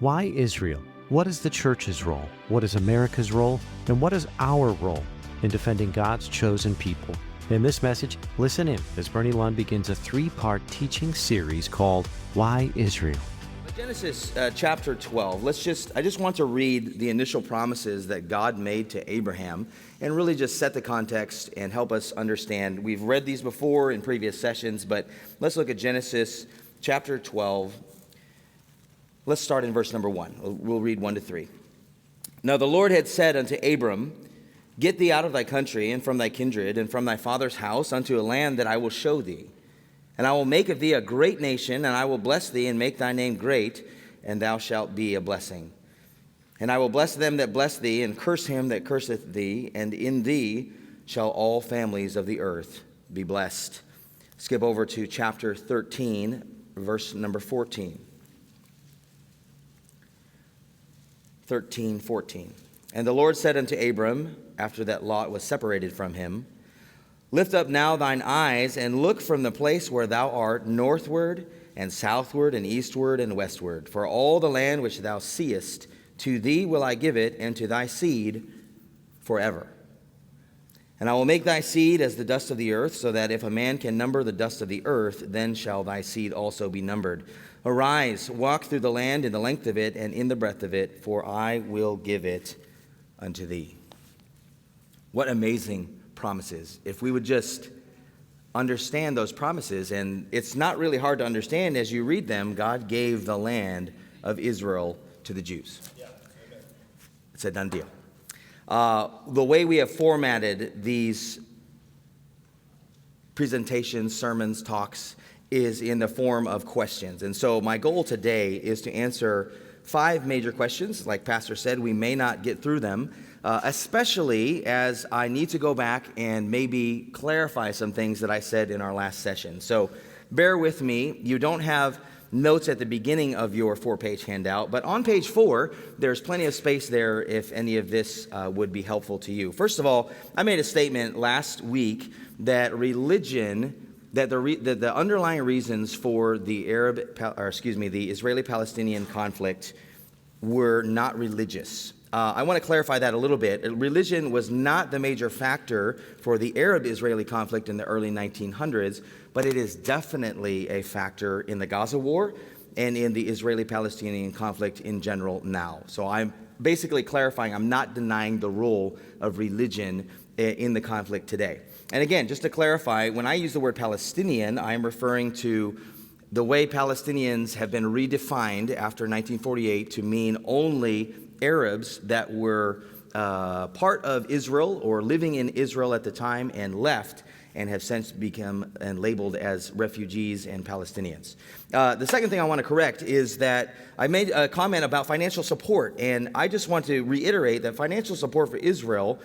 Why Israel? What is the church's role? What is America's role? And what is our role in defending God's chosen people? In this message, listen in as Burnie Lund begins a three-part teaching series called Why Israel? Genesis chapter 12. I just want to read the initial promises that God made to Abraham and really just set the context and help us understand. We've read these before in previous sessions, but let's look at Genesis chapter 12. Let's start in verse number 1. We'll read 1 to 3. Now the Lord had said unto Abram, Get thee out of thy country and from thy kindred and from thy father's house unto a land that I will show thee. And I will make of thee a great nation, and I will bless thee and make thy name great, and thou shalt be a blessing. And I will bless them that bless thee, and curse him that curseth thee, and in thee shall all families of the earth be blessed. Skip over to chapter 13, verse number 14. 13:14. And the Lord said unto Abram, after that Lot was separated from him, Lift up now thine eyes, and look from the place where thou art northward, and southward, and eastward, and westward. For all the land which thou seest, to thee will I give it, and to thy seed forever. And I will make thy seed as the dust of the earth, so that if a man can number the dust of the earth, then shall thy seed also be numbered. Arise, walk through the land in the length of it, and in the breadth of it, for I will give it unto thee. What amazing promises. If we would just understand those promises, and it's not really hard to understand as you read them. God gave the land of Israel to the Jews. Yeah, it's a done deal. The way we have formatted these presentations, sermons, talks is in the form of questions. And so my goal today is to answer 5 major questions. Like Pastor said, we may not get through them, especially as I need to go back and maybe clarify some things that I said in our last session. So bear with me. You don't have notes at the beginning of your 4-page handout, but on page 4, there's plenty of space there if any of this would be helpful to you. First of all, I made a statement last week that the underlying reasons for the Israeli-Palestinian conflict were not religious. I want to clarify that a little bit. Religion was not the major factor for the Arab-Israeli conflict in the early 1900s, but it is definitely a factor in the Gaza war and in the Israeli-Palestinian conflict in general now. So I'm basically clarifying, I'm not denying the role of religion in the conflict today. And again, just to clarify, when I use the word Palestinian, I am referring to the way Palestinians have been redefined after 1948 to mean only Arabs that were part of Israel or living in Israel at the time and left and have since become and labeled as refugees and Palestinians. The second thing I want to correct is that I made a comment about financial support, and I just want to reiterate that financial support for Israel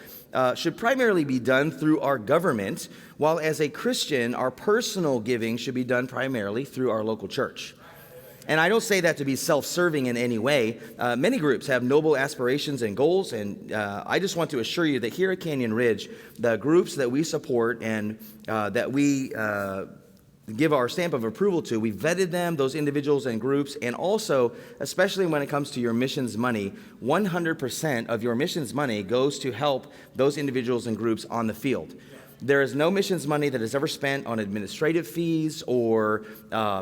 should primarily be done through our government, while as a Christian, our personal giving should be done primarily through our local church. And I don't say that to be self-serving in any way. Many groups have noble aspirations and goals, and I just want to assure you that here at Canyon Ridge, the groups that we support and that we give our stamp of approval to, we vetted them, those individuals and groups, and also, especially when it comes to your missions money, 100% of your missions money goes to help those individuals and groups on the field. There is no missions money that is ever spent on administrative fees or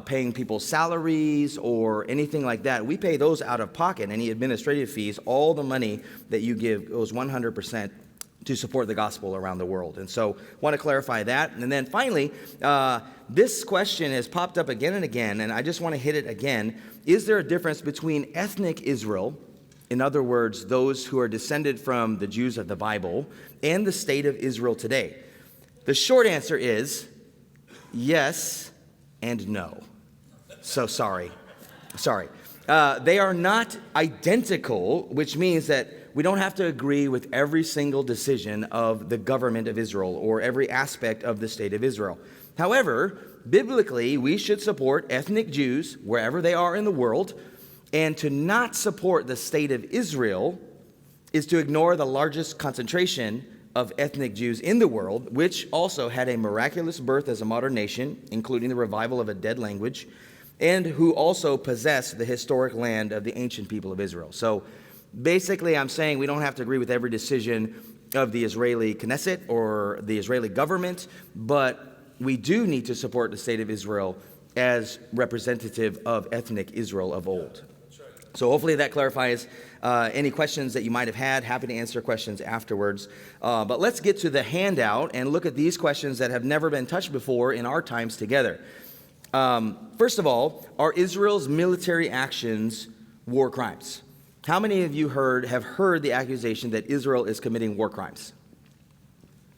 paying people's salaries or anything like that. We pay those out of pocket, any administrative fees. All the money that you give goes 100% to support the gospel around the world. And so I want to clarify that. And then finally, this question has popped up again and again, and I just want to hit it again. Is there a difference between ethnic Israel, in other words, those who are descended from the Jews of the Bible, and the state of Israel today? The short answer is yes and no. So sorry. They are not identical, which means that we don't have to agree with every single decision of the government of Israel or every aspect of the state of Israel. However, biblically, we should support ethnic Jews wherever they are in the world, and to not support the state of Israel is to ignore the largest concentration of ethnic Jews in the world, which also had a miraculous birth as a modern nation, including the revival of a dead language, and who also possess the historic land of the ancient people of Israel. So basically, I'm saying we don't have to agree with every decision of the Israeli Knesset or the Israeli government, but we do need to support the state of Israel as representative of ethnic Israel of old. So hopefully that clarifies any questions that you might have had. Happy to answer questions afterwards. But let's get to the handout and look at these questions that have never been touched before in our times together. First of all, are Israel's military actions war crimes? How many of you have heard the accusation that Israel is committing war crimes?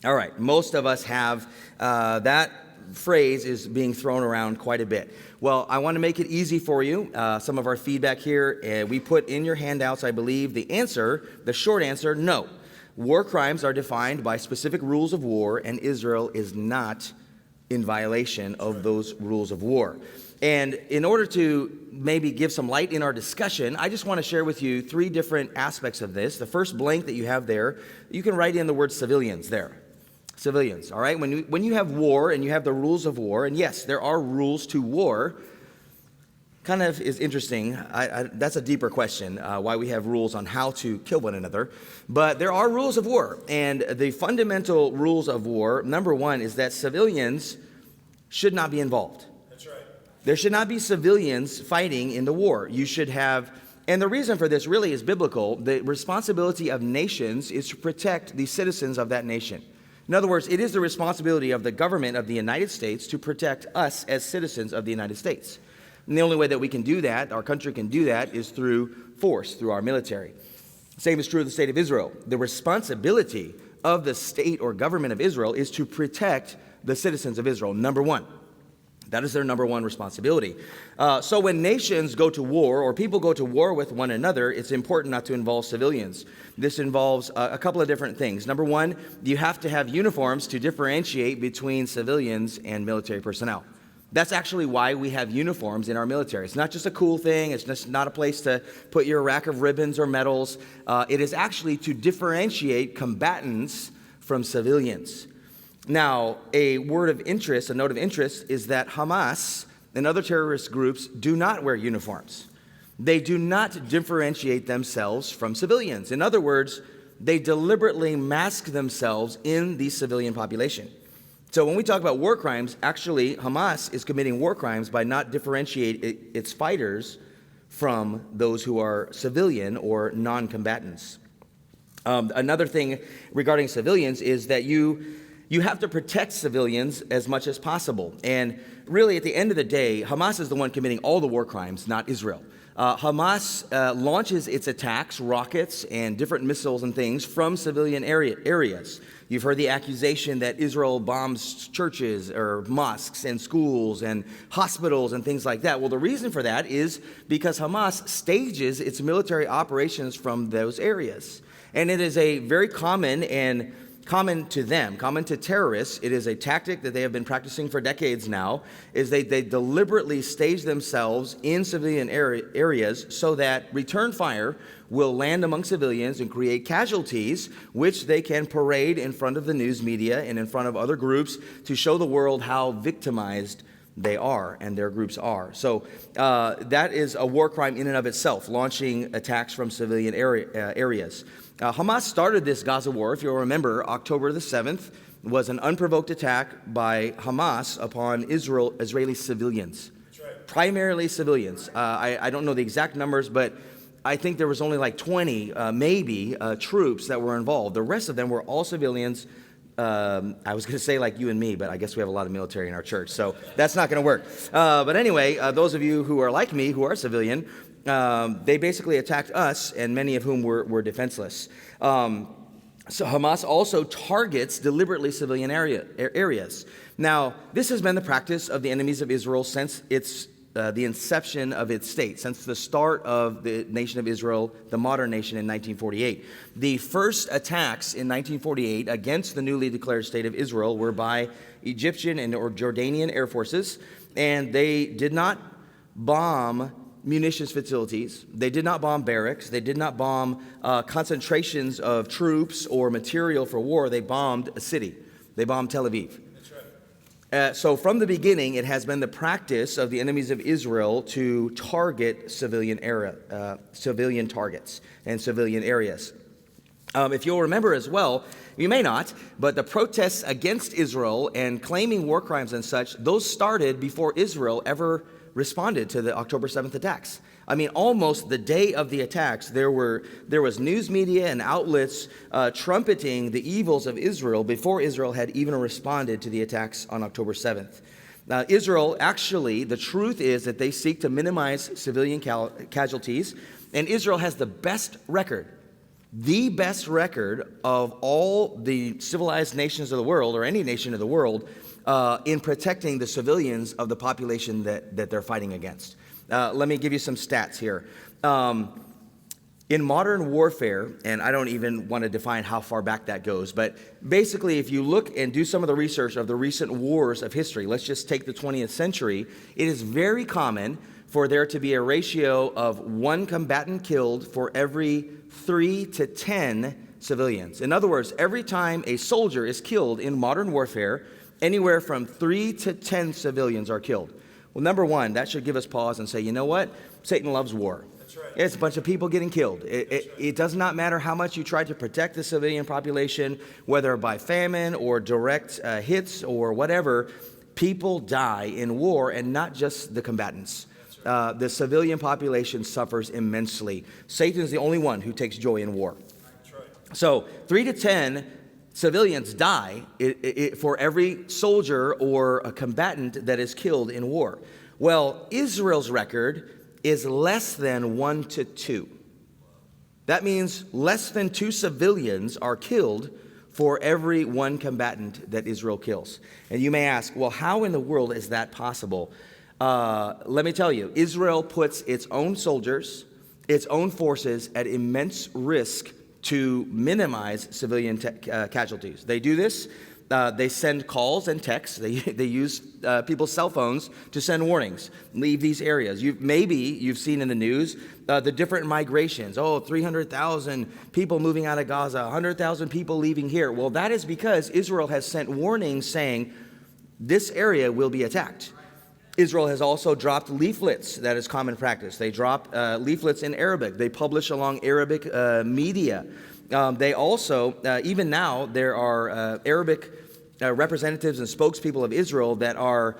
All right, most of us have. That phrase is being thrown around quite a bit. Well, I want to make it easy for you. Some of our feedback here, we put in your handouts, I believe, the answer, the short answer, no. War crimes are defined by specific rules of war, and Israel is not in violation of those rules of war. And in order to maybe give some light in our discussion, I just want to share with you three different aspects of this. The first blank that you have there, you can write in the word civilians there. Civilians, all right? When you have war and you have the rules of war, and yes, there are rules to war, kind of is interesting. That's a deeper question, why we have rules on how to kill one another. But there are rules of war, and the fundamental rules of war, number one, is that civilians should not be involved. That's right. There should not be civilians fighting in the war. You should have, and the reason for this really is biblical. The responsibility of nations is to protect the citizens of that nation. In other words, it is the responsibility of the government of the United States to protect us as citizens of the United States. And the only way that we can do that, our country can do that, is through force, through our military. Same is true of the state of Israel. The responsibility of the state or government of Israel is to protect the citizens of Israel, number one. That is their number one responsibility. So when nations go to war or people go to war with one another, it's important not to involve civilians. This involves a couple of different things. Number one, you have to have uniforms to differentiate between civilians and military personnel. That's actually why we have uniforms in our military. It's not just a cool thing. It's just not a place to put your rack of ribbons or medals. It is actually to differentiate combatants from civilians. Now, a note of interest is that Hamas and other terrorist groups do not wear uniforms. They do not differentiate themselves from civilians. In other words, they deliberately mask themselves in the civilian population. So when we talk about war crimes, actually, Hamas is committing war crimes by not differentiating its fighters from those who are civilian or non-combatants. Another thing regarding civilians is that you have to protect civilians as much as possible. And really, at the end of the day, Hamas is the one committing all the war crimes, not Israel. Hamas launches its attacks, rockets, and different missiles and things from civilian areas. You've heard the accusation that Israel bombs churches or mosques and schools and hospitals and things like that. Well, the reason for that is because Hamas stages its military operations from those areas. And it is a very common to terrorists, it is a tactic that they have been practicing for decades now, is they deliberately stage themselves in civilian areas so that return fire will land among civilians and create casualties, which they can parade in front of the news media and in front of other groups to show the world how victimized they are and their groups are. So that is a war crime in and of itself, launching attacks from civilian areas. Hamas started this Gaza war, if you'll remember, October the 7th, was an unprovoked attack by Hamas upon Israeli civilians. That's right. Primarily civilians. I don't know the exact numbers, but I think there was only like 20, troops that were involved. The rest of them were all civilians. I was going to say like you and me, but I guess we have a lot of military in our church, so that's not going to work. But anyway, those of you who are like me, who are civilian, they basically attacked us, and many of whom were defenseless. So Hamas also targets deliberately civilian areas. Now, this has been the practice of the enemies of Israel since the inception of its state, since the start of the nation of Israel, the modern nation, in 1948. The first attacks in 1948 against the newly declared state of Israel were by Egyptian or Jordanian air forces, and they did not bomb munitions facilities. They did not bomb barracks. They did not bomb concentrations of troops or material for war. They bombed a city. They bombed Tel Aviv. That's right. So from the beginning, it has been the practice of the enemies of Israel to target civilian targets and civilian areas. If you'll remember as well, you may not, but the protests against Israel and claiming war crimes and such, those started before Israel ever responded to the October 7th attacks. I mean, almost the day of the attacks, there was news media and outlets trumpeting the evils of Israel before Israel had even responded to the attacks on October 7th. Now, Israel, actually, the truth is that they seek to minimize civilian casualties, and Israel has the best record of all the civilized nations of the world, or any nation of the world, in protecting the civilians of the population that they're fighting against. Let me give you some stats here. In modern warfare, and I don't even want to define how far back that goes, but basically if you look and do some of the research of the recent wars of history, let's just take the 20th century, it is very common for there to be a ratio of one combatant killed for every 3 to 10 civilians. In other words, every time a soldier is killed in modern warfare, anywhere from 3 to 10 civilians are killed. Well, number one, that should give us pause and say, you know what? Satan loves war. That's right. It's a bunch of people getting killed. It does not matter how much you try to protect the civilian population, whether by famine or direct hits or whatever, people die in war, and not just the combatants. The civilian population suffers immensely. Satan is the only one who takes joy in war. That's right. So 3 to 10 civilians die for every soldier or a combatant that is killed in war. Well, Israel's record is less than 1 to 2. That means less than 2 civilians are killed for every one combatant that Israel kills. And you may ask, well, how in the world is that possible? Let me tell you, Israel puts its own soldiers, its own forces at immense risk to minimize civilian casualties. They do this. They send calls and texts. They use people's cell phones to send warnings. Leave these areas. Maybe you've seen in the news the different migrations. 300,000 people moving out of Gaza, 100,000 people leaving here. Well, that is because Israel has sent warnings saying this area will be attacked. Israel has also dropped leaflets. That is common practice. They drop leaflets in Arabic. They publish along Arabic media. They also, even now, there are Arabic representatives and spokespeople of Israel that are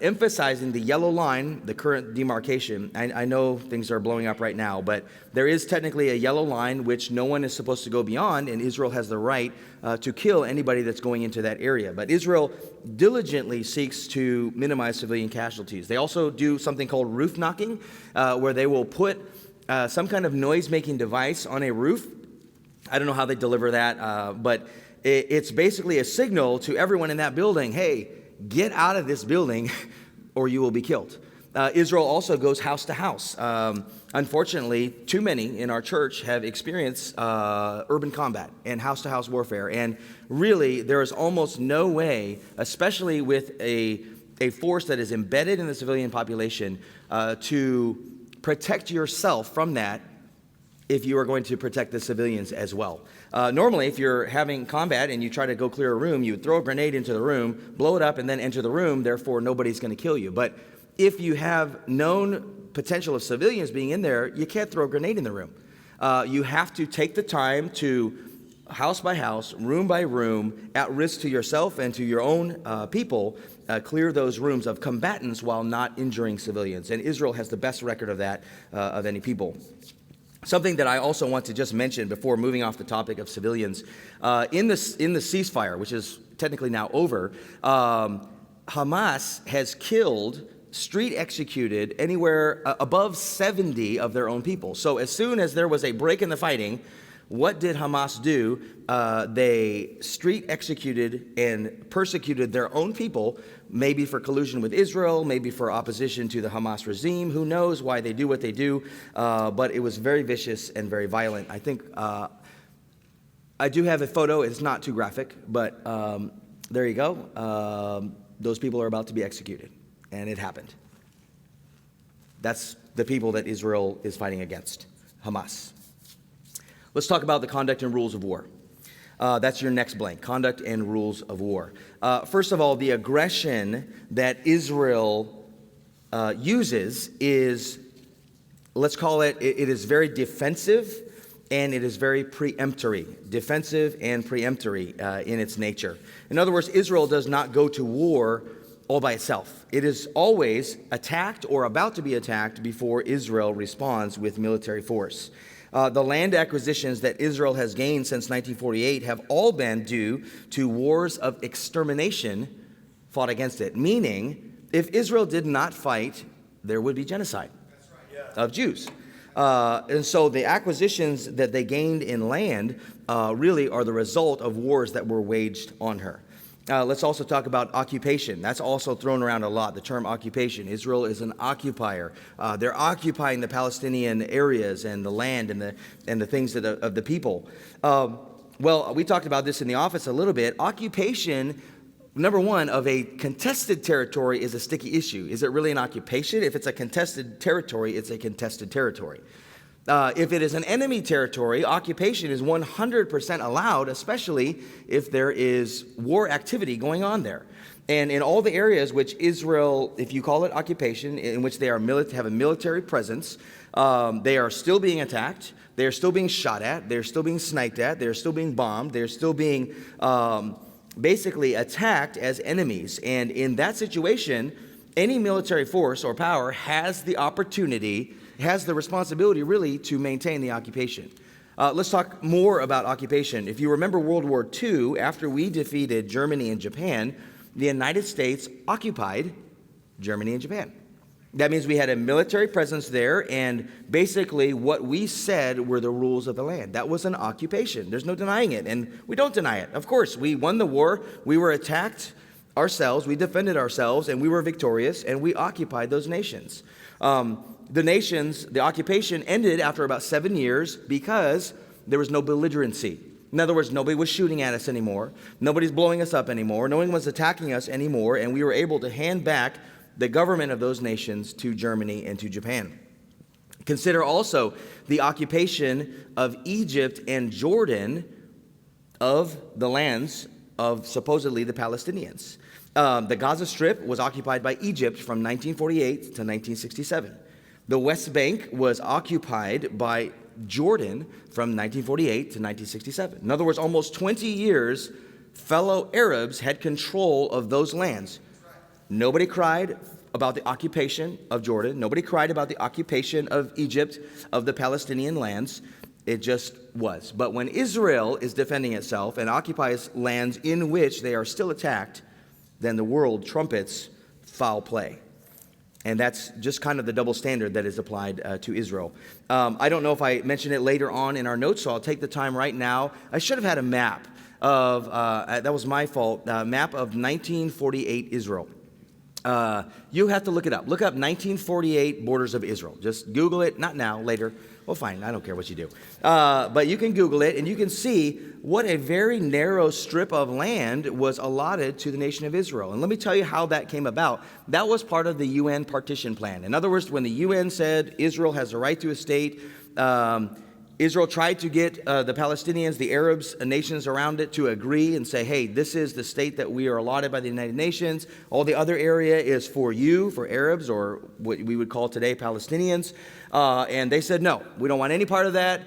emphasizing the yellow line, the current demarcation. I know things are blowing up right now, but there is technically a yellow line which no one is supposed to go beyond, and Israel has the right to kill anybody that's going into that area. But Israel diligently seeks to minimize civilian casualties. They also do something called roof knocking, where they will put some kind of noise-making device on a roof. I don't know how they deliver that, but it's basically a signal to everyone in that building, hey, get out of this building or you will be killed. Israel also goes house to house. Unfortunately, too many in our church have experienced urban combat and house-to-house warfare. And really, there is almost no way, especially with a force that is embedded in the civilian population, to protect yourself from that if you are going to protect the civilians as well. Normally, if you're having combat and you try to go clear a room, you would throw a grenade into the room, blow it up, and then enter the room. Therefore, nobody's going to kill you. But if you have known potential of civilians being in there, you can't throw a grenade in the room. You have to take the time to, house by house, room by room, at risk to yourself and to your own people, clear those rooms of combatants while not injuring civilians. And Israel has the best record of that of any people. Something that I also want to just mention before moving off the topic of civilians, in the ceasefire, which is technically now over, Hamas has killed, street executed anywhere above 70 of their own people. So as soon as there was a break in the fighting, what did Hamas do? They street executed and persecuted their own people, maybe for collusion with Israel, maybe for opposition to the Hamas regime. Who knows why they do what they do? But it was very vicious and very violent. I think I do have a photo. It's not too graphic, but there you go. Those people are about to be executed, and it happened. That's the people that Israel is fighting against, Hamas. Let's talk about the conduct and rules of war. That's your next blank, conduct and rules of war. First of all, the aggression that Israel uses is, let's call it, it is very defensive and it is very preemptory, defensive and preemptory in its nature. In other words, Israel does not go to war all by itself. It is always attacked or about to be attacked before Israel responds with military force. The land acquisitions that Israel has gained since 1948 have all been due to wars of extermination fought against it. Meaning, if Israel did not fight, there would be genocide of Jews. And so the acquisitions that they gained in land really are the result of wars that were waged on her. Let's also talk about occupation. That's also thrown around a lot, the term occupation. Israel is an occupier. They're occupying the Palestinian areas and the land and the things of the people. Well, we talked about this in the office a little bit. Occupation, number one, of a contested territory is a sticky issue. Is it really an occupation? If it's a contested territory, it's a contested territory. If it is an enemy territory, occupation is 100% allowed, especially if there is war activity going on there. And in all the areas which Israel, if you call it occupation, in which they are have a military presence, they are still being attacked, they are still being shot at, they're still being sniped at, they're still being bombed, they're still being basically attacked as enemies. And in that situation, any military force or power has the opportunity, has the responsibility really to maintain the occupation. Let's talk more about occupation. If you remember World War II, after we defeated Germany and Japan, the United States occupied Germany and Japan. That means we had a military presence there, and basically what we said were the rules of the land. That was an occupation. There's no denying it, and we don't deny it. Of course, we won the war. We were attacked ourselves. We defended ourselves, and we were victorious, and we occupied those nations. The occupation ended after about 7 years because there was no belligerency. In other words, nobody was shooting at us anymore. Nobody's blowing us up anymore. No one was attacking us anymore, and we were able to hand back the government of those nations to Germany and to Japan. Consider also the occupation of Egypt and Jordan of the lands of supposedly the Palestinians. The Gaza Strip was occupied by Egypt from 1948 to 1967. The West Bank was occupied by Jordan from 1948 to 1967. In other words, almost 20 years, fellow Arabs had control of those lands. Nobody cried about the occupation of Jordan. Nobody cried about the occupation of Egypt, of the Palestinian lands. It just was. But when Israel is defending itself and occupies lands in which they are still attacked, then the world trumpets foul play. And that's just kind of the double standard that is applied to Israel. I don't know if I mentioned it later on in our notes, so I'll take the time right now. I should have had a map of, that was my fault, map of 1948 Israel. You have to look it up. Look up 1948 borders of Israel. Just Google it, not now, later. Well, fine, I don't care what you do. But you can Google it, and you can see what a very narrow strip of land was allotted to the nation of Israel. And let me tell you how that came about. That was part of the UN partition plan. In other words, when the UN said Israel has a right to a state, Israel tried to get the Palestinians, the Arabs, nations around it to agree and say, hey, this is the state that we are allotted by the United Nations. All the other area is for you, for Arabs, or what we would call today Palestinians. And they said, no, we don't want any part of that.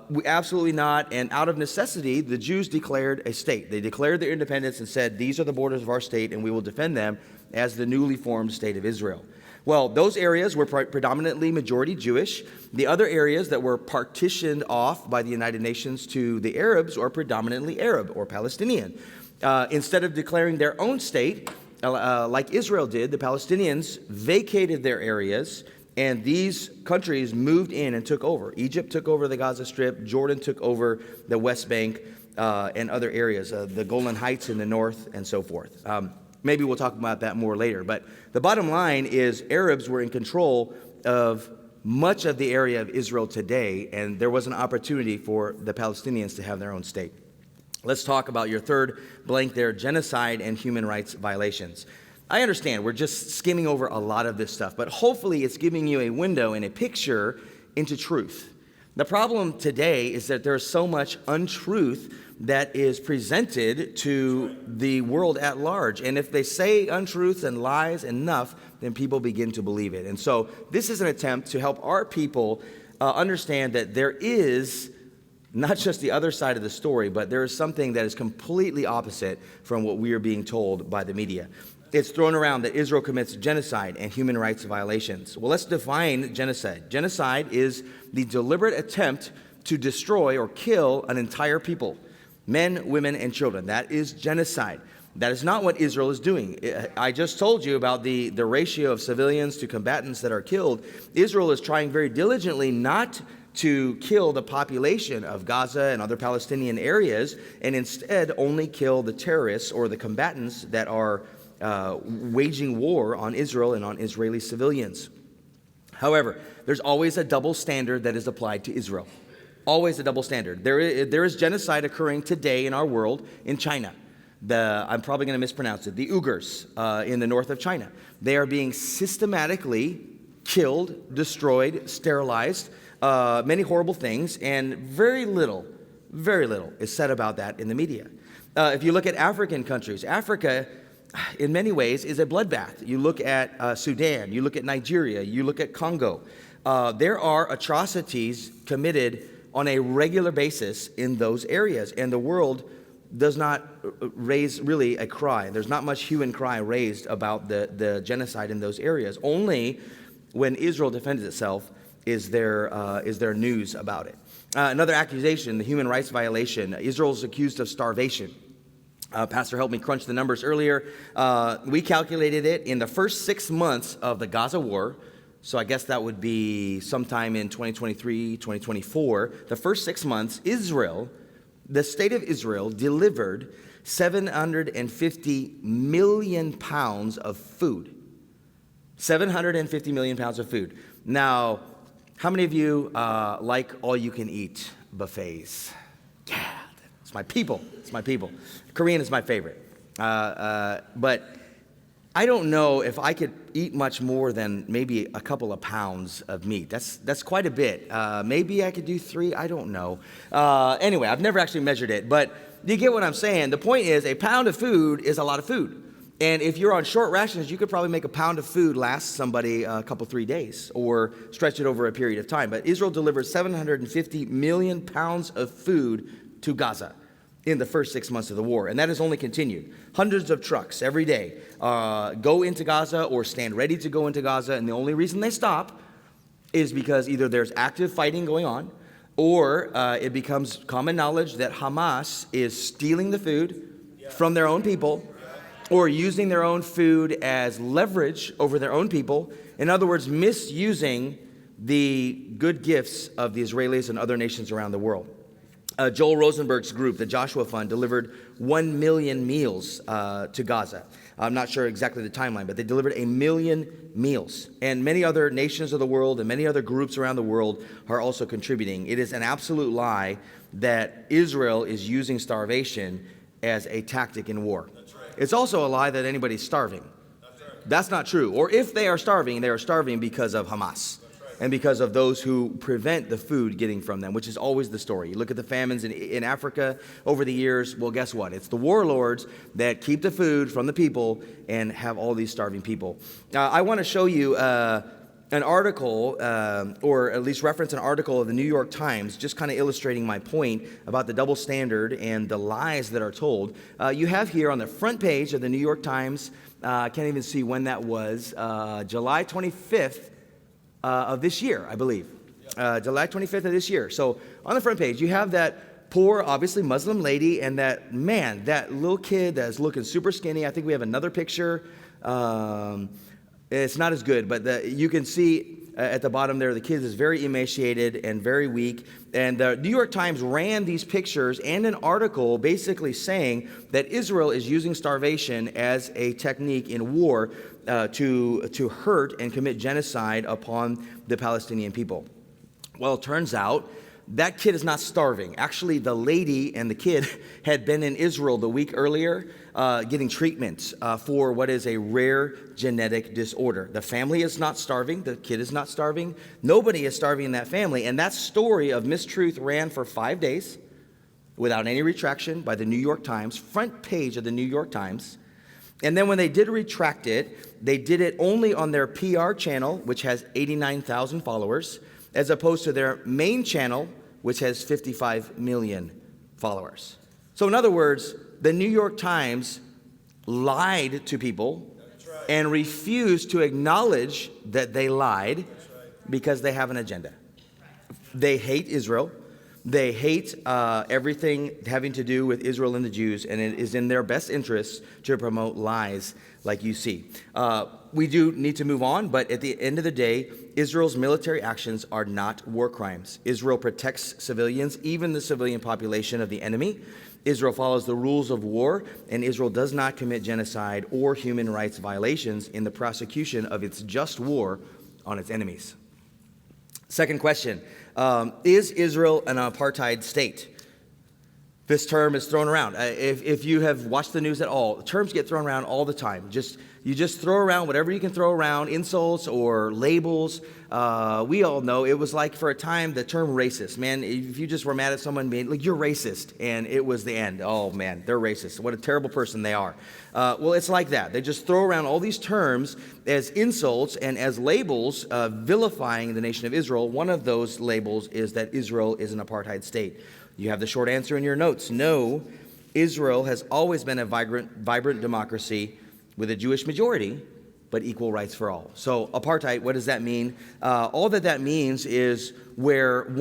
We absolutely not. And out of necessity, the Jews declared a state. They declared their independence and said, these are the borders of our state, and we will defend them as the newly formed state of Israel. Well, those areas were predominantly majority Jewish. The other areas that were partitioned off by the United Nations to the Arabs are predominantly Arab or Palestinian. Instead of declaring their own state, like Israel did, the Palestinians vacated their areas, and these countries moved in and took over. Egypt took over the Gaza Strip. Jordan took over the West Bank and other areas, the Golan Heights in the north, and so forth. Maybe we'll talk about that more later. But the bottom line is Arabs were in control of much of the area of Israel today, and there was an opportunity for the Palestinians to have their own state. Let's talk about your third blank there, genocide and human rights violations. I understand we're just skimming over a lot of this stuff, but hopefully it's giving you a window and a picture into truth. The problem today is that there's so much untruth that is presented to the world at large. And if they say untruths and lies enough, then people begin to believe it. And so this is an attempt to help our people understand that there is not just the other side of the story, but there is something that is completely opposite from what we are being told by the media. It's thrown around that Israel commits genocide and human rights violations. Well, let's define genocide. Genocide is the deliberate attempt to destroy or kill an entire people, men, women, and children. That is genocide. That is not what Israel is doing. I just told you about the ratio of civilians to combatants that are killed. Israel is trying very diligently not to kill the population of Gaza and other Palestinian areas, and instead only kill the terrorists or the combatants that are waging war on Israel and on Israeli civilians. However, there's always a double standard that is applied to Israel. Always a double standard. There is genocide occurring today in our world in China. I'm probably going to mispronounce it. The Uyghurs in the north of China. They are being systematically killed, destroyed, sterilized, many horrible things, and very little is said about that in the media. If you look at African countries, Africa, in many ways, is a bloodbath. You look at Sudan, you look at Nigeria, you look at Congo. There are atrocities committed on a regular basis in those areas, and the world does not raise really a cry. There's not much hue and cry raised about the genocide in those areas. Only when Israel defends itself is there news about it. Another accusation, the human rights violation. Israel is accused of starvation. Pastor helped me crunch the numbers earlier. We calculated it in the first 6 months of the Gaza war. So I guess that would be sometime in 2023, 2024. The first 6 months, the state of Israel delivered 750 million pounds of food. 750 million pounds of food. Now, how many of you like all-you-can-eat buffets? Yeah, it's my people. It's my people. Korean is my favorite. But I don't know if I could eat much more than maybe a couple of pounds of meat. That's quite a bit. Maybe I could do 3. I don't know. Anyway, I've never actually measured it. But you get what I'm saying. The point is, a pound of food is a lot of food. And if you're on short rations, you could probably make a pound of food last somebody a couple, 3 days, or stretch it over a period of time. But Israel delivered 750 million pounds of food to Gaza in the first 6 months of the war. And that has only continued. Hundreds of trucks every day go into Gaza or stand ready to go into Gaza. And the only reason they stop is because either there's active fighting going on, or it becomes common knowledge that Hamas is stealing the food from their own people, or using their own food as leverage over their own people. In other words, misusing the good gifts of the Israelis and other nations around the world. Joel Rosenberg's group, the Joshua Fund, delivered 1 million meals to Gaza. I'm not sure exactly the timeline, but they delivered 1 million meals. And many other nations of the world and many other groups around the world are also contributing. It is an absolute lie that Israel is using starvation as a tactic in war. It's also a lie that anybody's starving. That's not true. Or if they are starving because of Hamas and because of those who prevent the food getting from them, which is always the story. You look at the famines in Africa over the years. Well, guess what? It's the warlords that keep the food from the people and have all these starving people. I want to show you an article, or at least reference an article of the New York Times, just kind of illustrating my point about the double standard and the lies that are told. You have here on the front page of the New York Times, I can't even see when that was, July 25th of this year, I believe. July 25th of this year. So on the front page, you have that poor, obviously Muslim lady, and that little kid that's looking super skinny. I think we have another picture. It's not as good, but you can see at the bottom there, the kid is very emaciated and very weak. And the New York Times ran these pictures and an article basically saying that Israel is using starvation as a technique in war to hurt and commit genocide upon the Palestinian people. Well, it turns out that kid is not starving. Actually, the lady and the kid had been in Israel the week earlier getting treatment for what is a rare genetic disorder. The family is not starving. The kid is not starving. Nobody is starving in that family. And that story of mistruth ran for 5 days without any retraction by the New York Times, front page of the New York Times. And then when they did retract it, they did it only on their PR channel, which has 89,000 followers, as opposed to their main channel, which has 55 million followers. So in other words, the New York Times lied to people and refused to acknowledge that they lied because they have an agenda. They hate Israel. They hate everything having to do with Israel and the Jews, and it is in their best interest to promote lies like you see. We do need to move on, but at the end of the day, Israel's military actions are not war crimes. Israel protects civilians, even the civilian population of the enemy. Israel follows the rules of war, and Israel does not commit genocide or human rights violations in the prosecution of its just war on its enemies. Second question, is Israel an apartheid state? This term is thrown around. If you have watched the news at all, terms get thrown around all the time. You just throw around whatever you can throw around, insults or labels. We all know it was like for a time the term racist. Man, if you just were mad at someone being like, you're racist, and it was the end. Oh man, they're racist. What a terrible person they are. Well, it's like that. They just throw around all these terms as insults and as labels vilifying the nation of Israel. One of those labels is that Israel is an apartheid state. You have the short answer in your notes. No, Israel has always been a vibrant democracy with a Jewish majority, but equal rights for all. So apartheid, what does that mean? All that means is where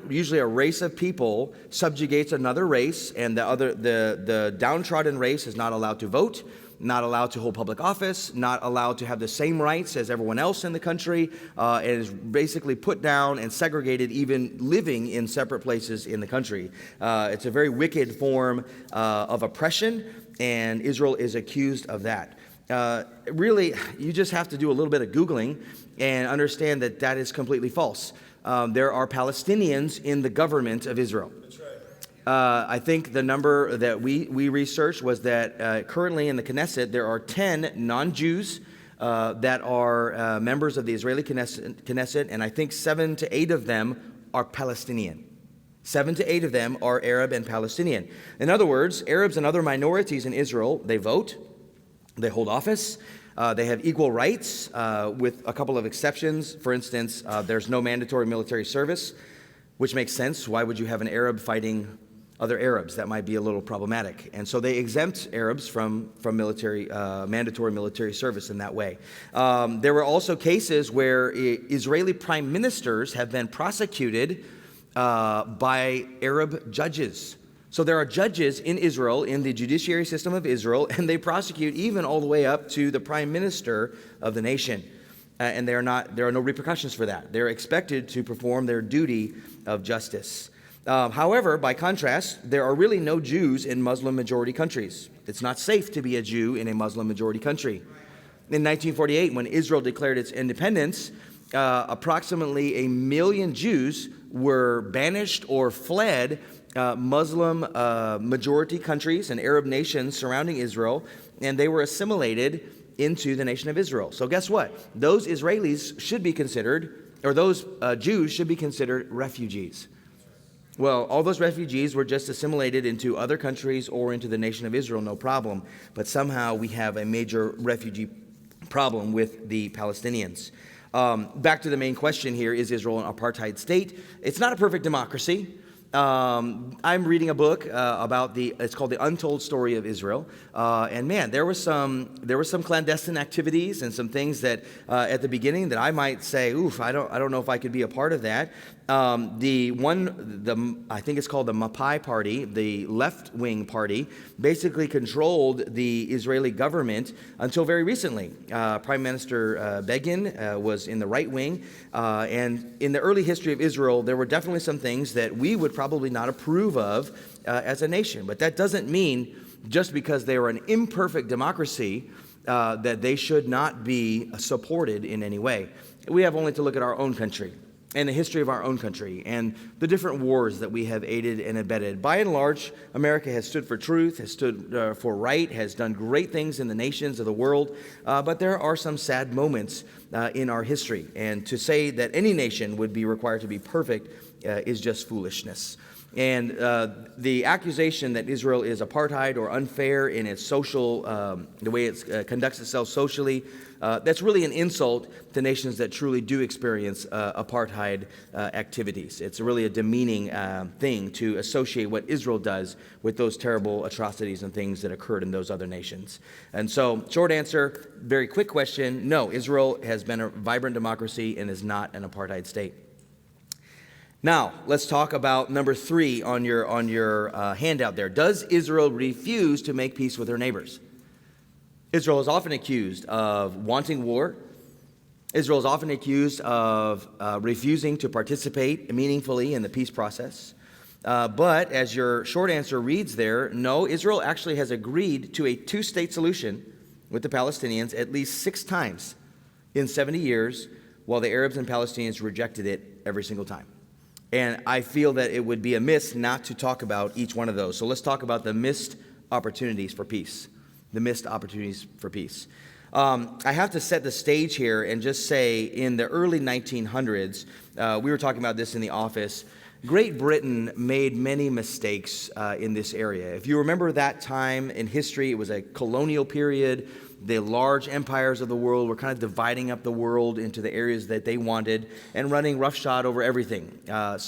usually a race of people subjugates another race, and the downtrodden race is not allowed to vote, not allowed to hold public office, not allowed to have the same rights as everyone else in the country, and is basically put down and segregated, even living in separate places in the country. It's a very wicked form of oppression, and Israel is accused of that. Really, you just have to do a little bit of Googling and understand that that is completely false. There are Palestinians in the government of Israel. That's right. I think the number that we researched was that currently in the Knesset, there are 10 non-Jews that are members of the Israeli Knesset, and I think 7 to 8 of them are Palestinian. 7 to 8 of them are Arab and Palestinian. In other words, Arabs and other minorities in Israel, they vote, they hold office, they have equal rights with a couple of exceptions. For instance, there's no mandatory military service, which makes sense. Why would you have an Arab fighting other Arabs? That might be a little problematic. And so they exempt Arabs from mandatory military service in that way. There were also cases where Israeli prime ministers have been prosecuted by Arab judges. So there are judges in Israel, in the judiciary system of Israel, and they prosecute even all the way up to the prime minister of the nation. And there are no repercussions for that. They're expected to perform their duty of justice. However, by contrast, there are really no Jews in Muslim-majority countries. It's not safe to be a Jew in a Muslim-majority country. In 1948, when Israel declared its independence, approximately 1 million Jews were banished or fled Muslim majority countries and Arab nations surrounding Israel, and they were assimilated into the nation of Israel. So guess what? Those Israelis should be considered, or those Jews should be considered refugees. Well, all those refugees were just assimilated into other countries or into the nation of Israel, no problem. But somehow we have a major refugee problem with the Palestinians. Back to the main question here, is Israel an apartheid state? It's not a perfect democracy. I'm reading a book about it's called The Untold Story of Israel. And man, there was some clandestine activities and some things that at the beginning that I might say, oof, I don't know if I could be a part of that. I think it's called the Mapai Party, the left-wing party, basically controlled the Israeli government until very recently. Prime Minister Begin was in the right wing, and in the early history of Israel, there were definitely some things that we would probably not approve of as a nation. But that doesn't mean just because they were an imperfect democracy that they should not be supported in any way. We have only to look at our own country. and the history of our own country and the different wars that we have aided and abetted. By and large, America has stood for truth, has stood for right, has done great things in the nations of the world, but there are some sad moments in our history. And to say that any nation would be required to be perfect is just foolishness. And the accusation that Israel is apartheid or unfair in its social, the way it conducts itself socially, that's really an insult to nations that truly do experience apartheid activities. It's really a demeaning thing to associate what Israel does with those terrible atrocities and things that occurred in those other nations. And so, short answer, very quick question, no, Israel has been a vibrant democracy and is not an apartheid state. Now, let's talk about number 3 on your handout there. Does Israel refuse to make peace with her neighbors? Israel is often accused of wanting war. Israel is often accused of refusing to participate meaningfully in the peace process. But as your short answer reads there, no, Israel actually has agreed to a 2-state solution with the Palestinians at least 6 times in 70 years, while the Arabs and Palestinians rejected it every single time. And I feel that it would be amiss not to talk about each one of those. So let's talk about the missed opportunities for peace. The missed opportunities for peace. I have to set the stage here and just say in the early 1900s, we were talking about this in the office, Great Britain made many mistakes in this area. If you remember that time in history, it was a colonial period. The large empires of the world were kind of dividing up the world into the areas that they wanted and running roughshod over everything. I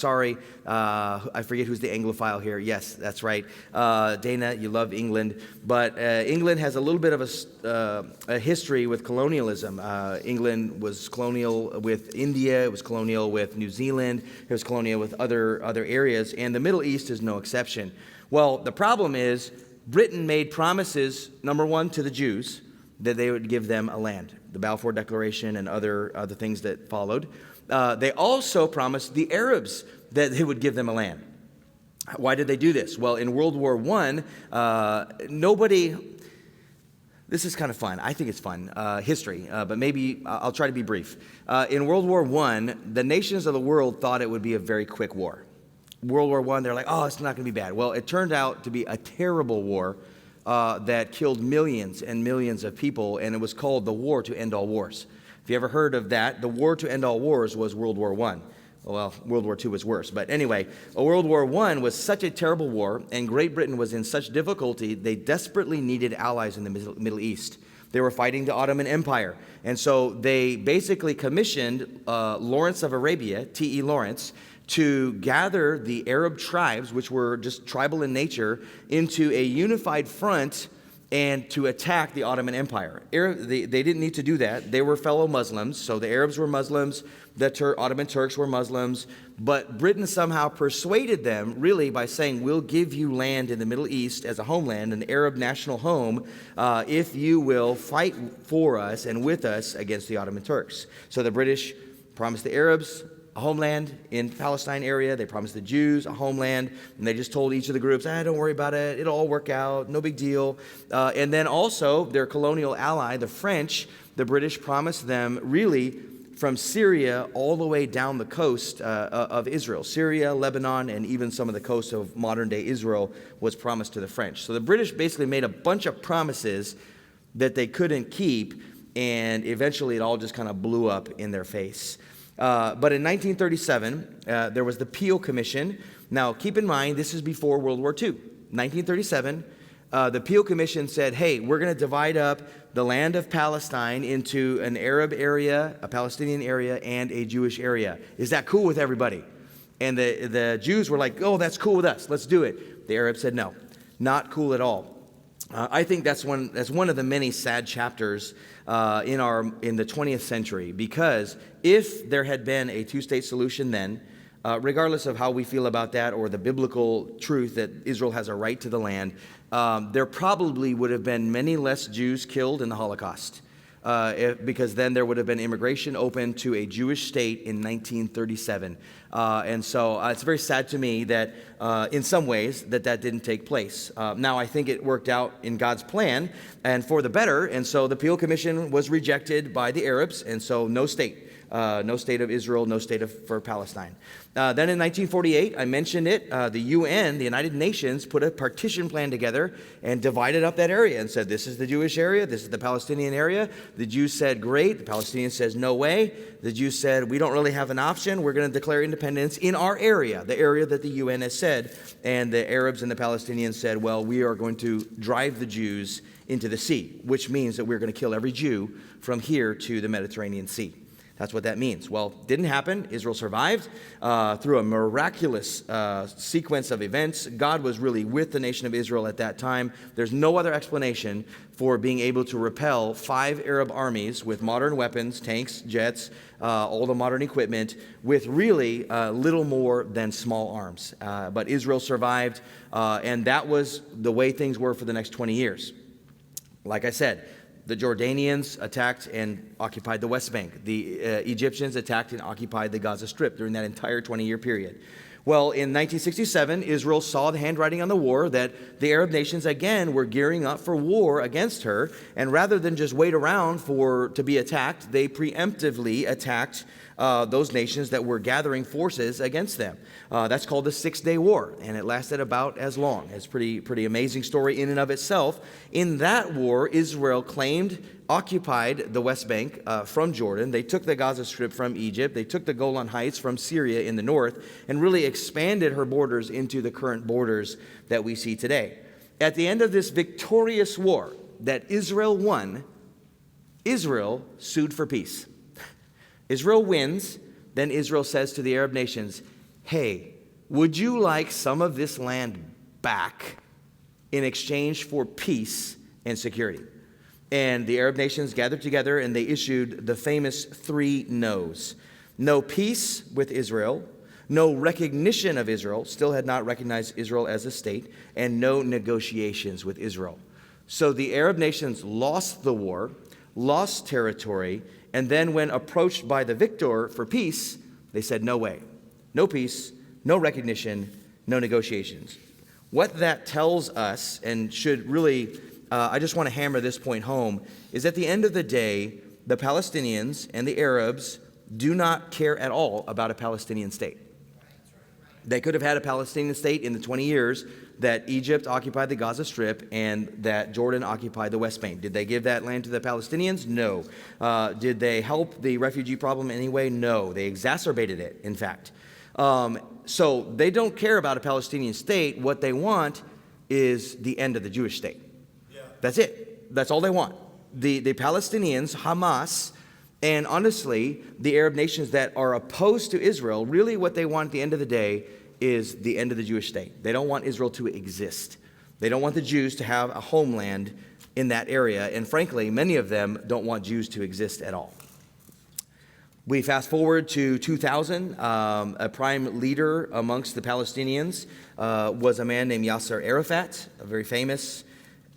forget who's the Anglophile here. Yes, that's right. Dana, you love England. But England has a little bit of a history with colonialism. England was colonial with India. It was colonial with New Zealand. It was colonial with other areas. And the Middle East is no exception. Well, the problem is Britain made promises, number one, to the Jews, that they would give them a land, the Balfour Declaration and other things that followed. They also promised the Arabs that they would give them a land. Why did they do this? Well, in World War I, this is kind of fun. I think it's fun, history, but maybe I'll try to be brief. In World War I, the nations of the world thought it would be a very quick war. World War I, they're like, oh, it's not going to be bad. Well, it turned out to be a terrible war that killed millions and millions of people, and it was called the War to End All Wars. If you ever heard of that, the War to End All Wars was World War I. Well, World War II was worse. But anyway, World War I was such a terrible war, and Great Britain was in such difficulty, they desperately needed allies in the Middle East. They were fighting the Ottoman Empire. And so they basically commissioned Lawrence of Arabia, T.E. Lawrence, to gather the Arab tribes, which were just tribal in nature, into a unified front and to attack the Ottoman Empire. They didn't need to do that. They were fellow Muslims, so the Arabs were Muslims, the Ottoman Turks were Muslims, but Britain somehow persuaded them, really, by saying, we'll give you land in the Middle East as a homeland, an Arab national home, if you will fight for us and with us against the Ottoman Turks. So the British promised the Arabs a homeland in Palestine area. They promised the Jews a homeland, and they just told each of the groups, don't worry about it. It'll all work out. No big deal. And then also their colonial ally, the French, the British promised them really from Syria all the way down the coast of Israel. Syria, Lebanon, and even some of the coast of modern-day Israel was promised to the French. So the British basically made a bunch of promises that they couldn't keep, and eventually it all just kind of blew up in their face. But in 1937, there was the Peel Commission. Now, keep in mind, this is before World War II. 1937, the Peel Commission said, hey, we're going to divide up the land of Palestine into an Arab area, a Palestinian area, and a Jewish area. Is that cool with everybody? And the Jews were like, oh, that's cool with us. Let's do it. The Arabs said, no, not cool at all. I think that's one of the many sad chapters in the 20th century, because if there had been a 2-state solution then, regardless of how we feel about that or the biblical truth that Israel has a right to the land, there probably would have been many less Jews killed in the Holocaust. Because then there would have been immigration open to a Jewish state in 1937. And so it's very sad to me that in some ways that didn't take place. Now I think it worked out in God's plan and for the better. And so the Peel Commission was rejected by the Arabs, and so no state. No state of Israel, no state for Palestine. Then in 1948, I mentioned it, the UN, the United Nations, put a partition plan together and divided up that area and said, this is the Jewish area, this is the Palestinian area. The Jews said, great. The Palestinians says, no way. The Jews said, we don't really have an option. We're going to declare independence in our area, the area that the UN has said. And the Arabs and the Palestinians said, well, we are going to drive the Jews into the sea, which means that we're going to kill every Jew from here to the Mediterranean Sea. That's what that means. Well, didn't happen. Israel survived through a miraculous sequence of events. God was really with the nation of Israel at that time. There's no other explanation for being able to repel 5 Arab armies with modern weapons, tanks, jets, all the modern equipment, with really little more than small arms. But Israel survived, and that was the way things were for the next 20 years. Like I said, the Jordanians attacked and occupied the West Bank. The Egyptians attacked and occupied the Gaza Strip during that entire 20-year period. Well, in 1967, Israel saw the handwriting on the wall that the Arab nations, again, were gearing up for war against her. And rather than just wait around to be attacked, they preemptively attacked those nations that were gathering forces against them. That's called the Six-Day War, and it lasted about as long. It's a pretty amazing story in and of itself. In that war, Israel occupied the West Bank from Jordan. They took the Gaza Strip from Egypt. They took the Golan Heights from Syria in the north and really expanded her borders into the current borders that we see today. At the end of this victorious war that Israel won, Israel sued for peace. Israel wins, then Israel says to the Arab nations, hey, would you like some of this land back in exchange for peace and security? And the Arab nations gathered together and they issued the famous 3 no's. No peace with Israel, no recognition of Israel, still had not recognized Israel as a state, and no negotiations with Israel. So the Arab nations lost the war, lost territory, and then when approached by the victor for peace, they said, no way. No peace, no recognition, no negotiations. What that tells us, and should really, I just want to hammer this point home, is at the end of the day, the Palestinians and the Arabs do not care at all about a Palestinian state. They could have had a Palestinian state in the 20 years that Egypt occupied the Gaza Strip and that Jordan occupied the West Bank. Did they give that land to the Palestinians? No. Did they help the refugee problem in any way? No. They exacerbated it, in fact. So they don't care about a Palestinian state. What they want is the end of the Jewish state. Yeah. That's it. That's all they want. The Palestinians, Hamas, and honestly, the Arab nations that are opposed to Israel, really what they want at the end of the day is the end of the Jewish state. They don't want Israel to exist. They don't want the Jews to have a homeland in that area. And frankly, many of them don't want Jews to exist at all. We fast forward to 2000. A prime leader amongst the Palestinians was a man named Yasser Arafat, a very famous,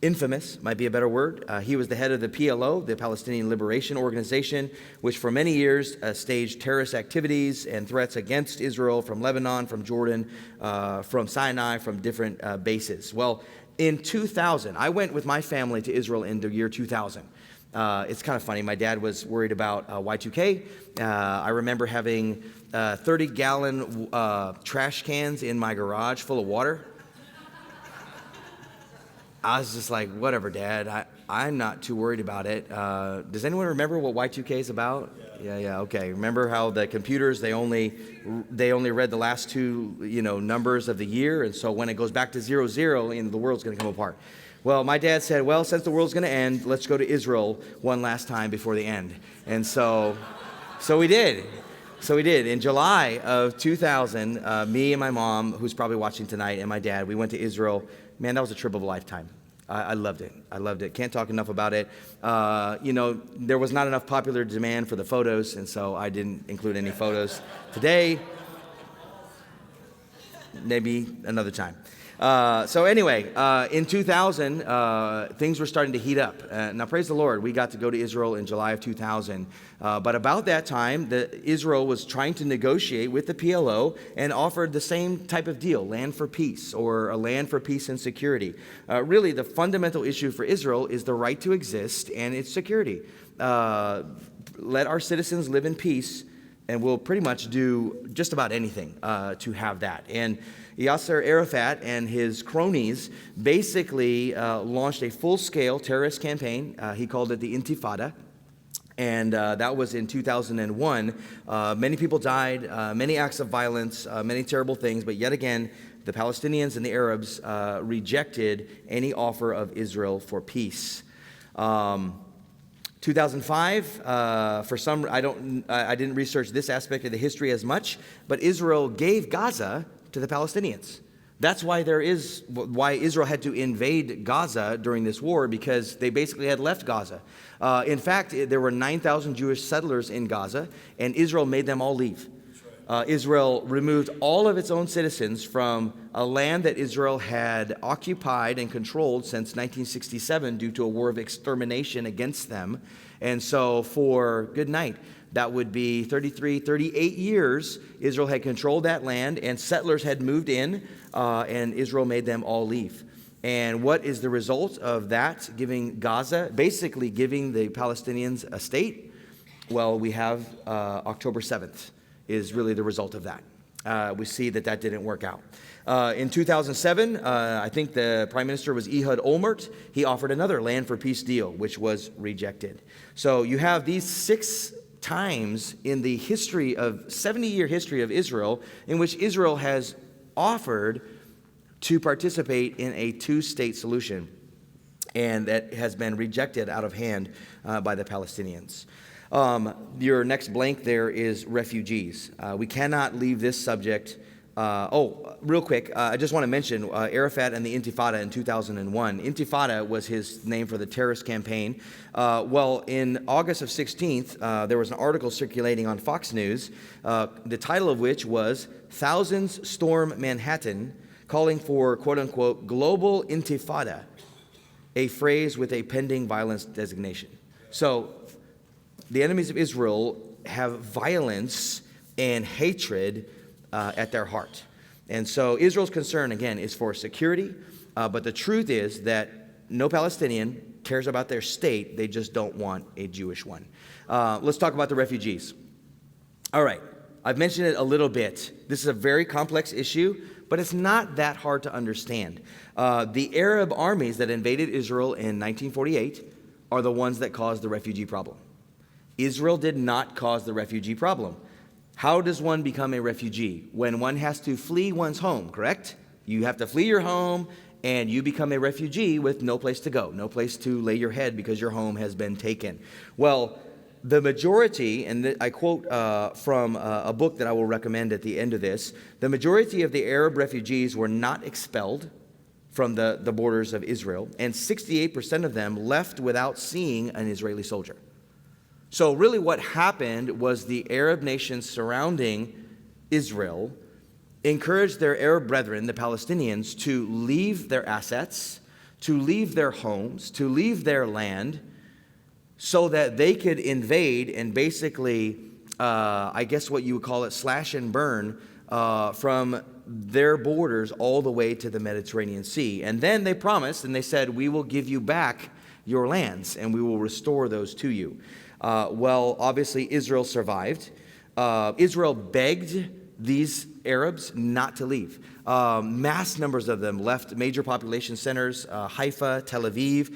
infamous, might be a better word. He was the head of the PLO, the Palestinian Liberation Organization, which for many years staged terrorist activities and threats against Israel from Lebanon, from Jordan, from Sinai, from different bases. Well, in 2000, I went with my family to Israel in the year 2000. It's kind of funny. My dad was worried about Y2K. I remember having 30-gallon trash cans in my garage full of water. I was just like, whatever, Dad. I'm not too worried about it. Does anyone remember what Y2K is about? Yeah. Okay. Remember how the computers they only read the last 2 numbers of the year, and so when it goes back to 00, the world's going to come apart. Well, my dad said, well, since the world's going to end, let's go to Israel one last time before the end. And so we did. In July of 2000, me and my mom, who's probably watching tonight, and my dad, we went to Israel. Man, that was a trip of a lifetime. I loved it. Can't talk enough about it. There was not enough popular demand for the photos, and so I didn't include any photos today. Maybe another time. In 2000, things were starting to heat up. Now, praise the Lord, we got to go to Israel in July of 2000. But about that time, Israel was trying to negotiate with the PLO and offered the same type of deal, land for peace, or a land for peace and security. Really, the fundamental issue for Israel is the right to exist and its security. let our citizens live in peace, and we'll pretty much do just about anything to have that. And Yasser Arafat and his cronies basically launched a full-scale terrorist campaign. He called it the Intifada. And that was in 2001. Many people died, many acts of violence, many terrible things. But yet again, the Palestinians and the Arabs rejected any offer of Israel for peace. 2005, for some, I didn't research this aspect of the history as much, but Israel gave Gaza to the Palestinians. That's why why Israel had to invade Gaza during this war, because they basically had left Gaza. In fact, there were 9,000 Jewish settlers in Gaza, and Israel made them all leave. Israel removed all of its own citizens from a land that Israel had occupied and controlled since 1967 due to a war of extermination against them. And so for good night, that would be 38 years, Israel had controlled that land, and settlers had moved in, and Israel made them all leave. And what is the result of that, giving Gaza, basically giving the Palestinians a state? Well, we have October 7th is really the result of that. We see that didn't work out. In 2007, I think the prime minister was Ehud Olmert. He offered another land for peace deal, which was rejected. So you have these 6 times in the 70-year history of Israel in which Israel has offered to participate in a 2-state solution, and that has been rejected out of hand by the Palestinians. Your next blank there is refugees. We cannot leave this subject. Real quick, I just want to mention Arafat and the Intifada in 2001. Intifada was his name for the terrorist campaign. In August of 16th, there was an article circulating on Fox News, the title of which was "Thousands Storm Manhattan, Calling for, quote-unquote, Global Intifada," a phrase with a pending violence designation. So the enemies of Israel have violence and hatred at their heart. And so Israel's concern, again, is for security, but the truth is that no Palestinian cares about their state. They just don't want a Jewish one. Let's talk about the refugees. All right, I've mentioned it a little bit. This is a very complex issue, but it's not that hard to understand. The Arab armies that invaded Israel in 1948 are the ones that caused the refugee problem. Israel did not cause the refugee problem. How does one become a refugee? When one has to flee one's home, correct? You have to flee your home, and you become a refugee with no place to go, no place to lay your head because your home has been taken. Well, the majority, and I quote from a book that I will recommend at the end of this, the majority of the Arab refugees were not expelled from the borders of Israel, and 68% of them left without seeing an Israeli soldier. So really what happened was the Arab nations surrounding Israel encouraged their Arab brethren, the Palestinians, to leave their assets, to leave their homes, to leave their land, so that they could invade and basically, I guess what you would call it, slash and burn from their borders all the way to the Mediterranean Sea. And then they promised, and they said, "We will give you back your lands, and we will restore those to you." Obviously, Israel survived. Israel begged these Arabs not to leave. Mass numbers of them left major population centers, Haifa, Tel Aviv.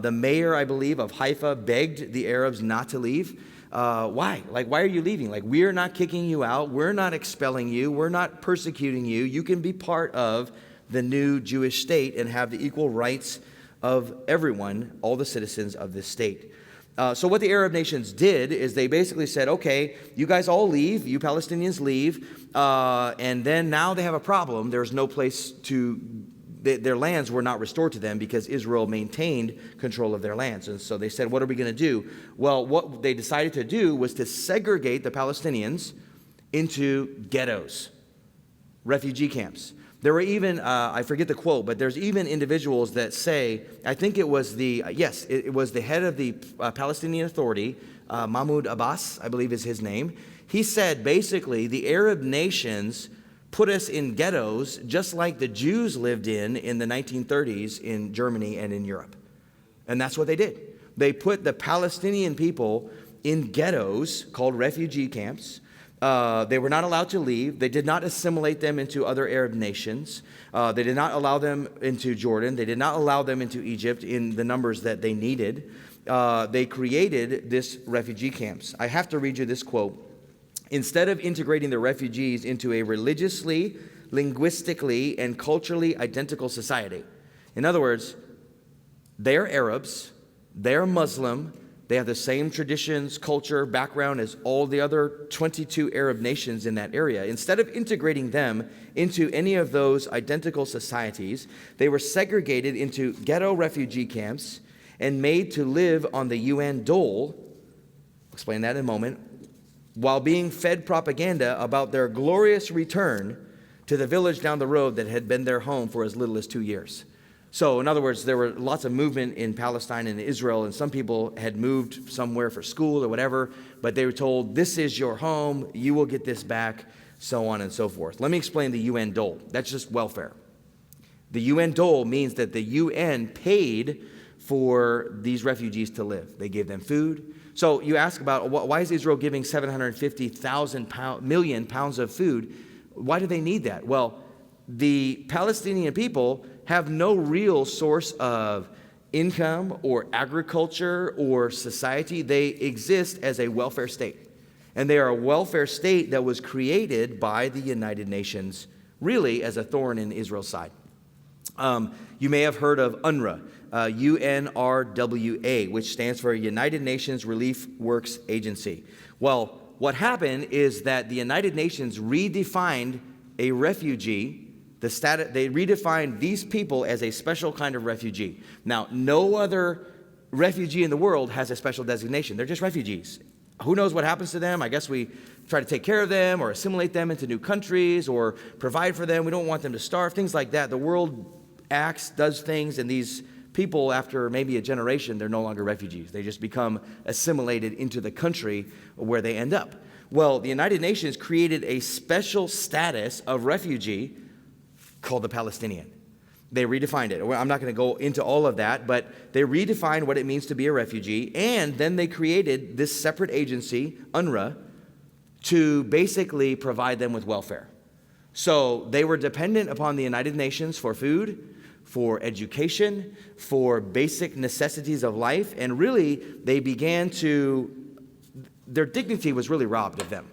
The mayor, I believe, of Haifa begged the Arabs not to leave. Why? Why are you leaving? We're not kicking you out. We're not expelling you. We're not persecuting you. You can be part of the new Jewish state and have the equal rights of everyone, all the citizens of this state. So what the Arab nations did is they basically said, okay, you guys all leave, you Palestinians leave, and then now they have a problem. There's no place to, their lands were not restored to them because Israel maintained control of their lands. And so they said, what are we going to do? Well, what they decided to do was to segregate the Palestinians into ghettos, refugee camps. There were even, I forget the quote, but there's even individuals that say, I think it was it was the head of the Palestinian Authority, Mahmoud Abbas, I believe is his name. He said, basically, the Arab nations put us in ghettos just like the Jews lived in the 1930s in Germany and in Europe. And that's what they did. They put the Palestinian people in ghettos called refugee camps. They were not allowed to leave. They did not assimilate them into other Arab nations. They did not allow them into Jordan. They did not allow them into Egypt in the numbers that they needed. They created this refugee camps. I have to read you this quote. Instead of integrating the refugees into a religiously, linguistically, and culturally identical society. In other words, they are Arabs, they are Muslim, they have the same traditions, culture, background as all the other 22 Arab nations in that area. Instead of integrating them into any of those identical societies, they were segregated into ghetto refugee camps and made to live on the UN dole, I'll explain that in a moment, while being fed propaganda about their glorious return to the village down the road that had been their home for as little as 2 years. So, in other words, there were lots of movement in Palestine and Israel, and some people had moved somewhere for school or whatever, but they were told, this is your home, you will get this back, so on and so forth. Let me explain the UN dole. That's just welfare. The UN dole means that the UN paid for these refugees to live. They gave them food. So you ask about, why is Israel giving 750 million pounds of food? Why do they need that? Well, the Palestinian people have no real source of income or agriculture or society. They exist as a welfare state. And they are a welfare state that was created by the United Nations, really as a thorn in Israel's side. You may have heard of UNRWA, UNRWA, which stands for United Nations Relief Works Agency. Well, what happened is that the United Nations redefined a refugee. They redefined these people as a special kind of refugee. Now, no other refugee in the world has a special designation. They're just refugees. Who knows what happens to them? I guess we try to take care of them or assimilate them into new countries or provide for them. We don't want them to starve, things like that. The world acts, does things, and these people, after maybe a generation, they're no longer refugees. They just become assimilated into the country where they end up. Well, the United Nations created a special status of refugee called the Palestinian. They redefined it. I'm not going to go into all of that, but they redefined what it means to be a refugee, and then they created this separate agency, UNRWA, to basically provide them with welfare. So they were dependent upon the United Nations for food, for education, for basic necessities of life, and really they began to, their dignity was really robbed of them.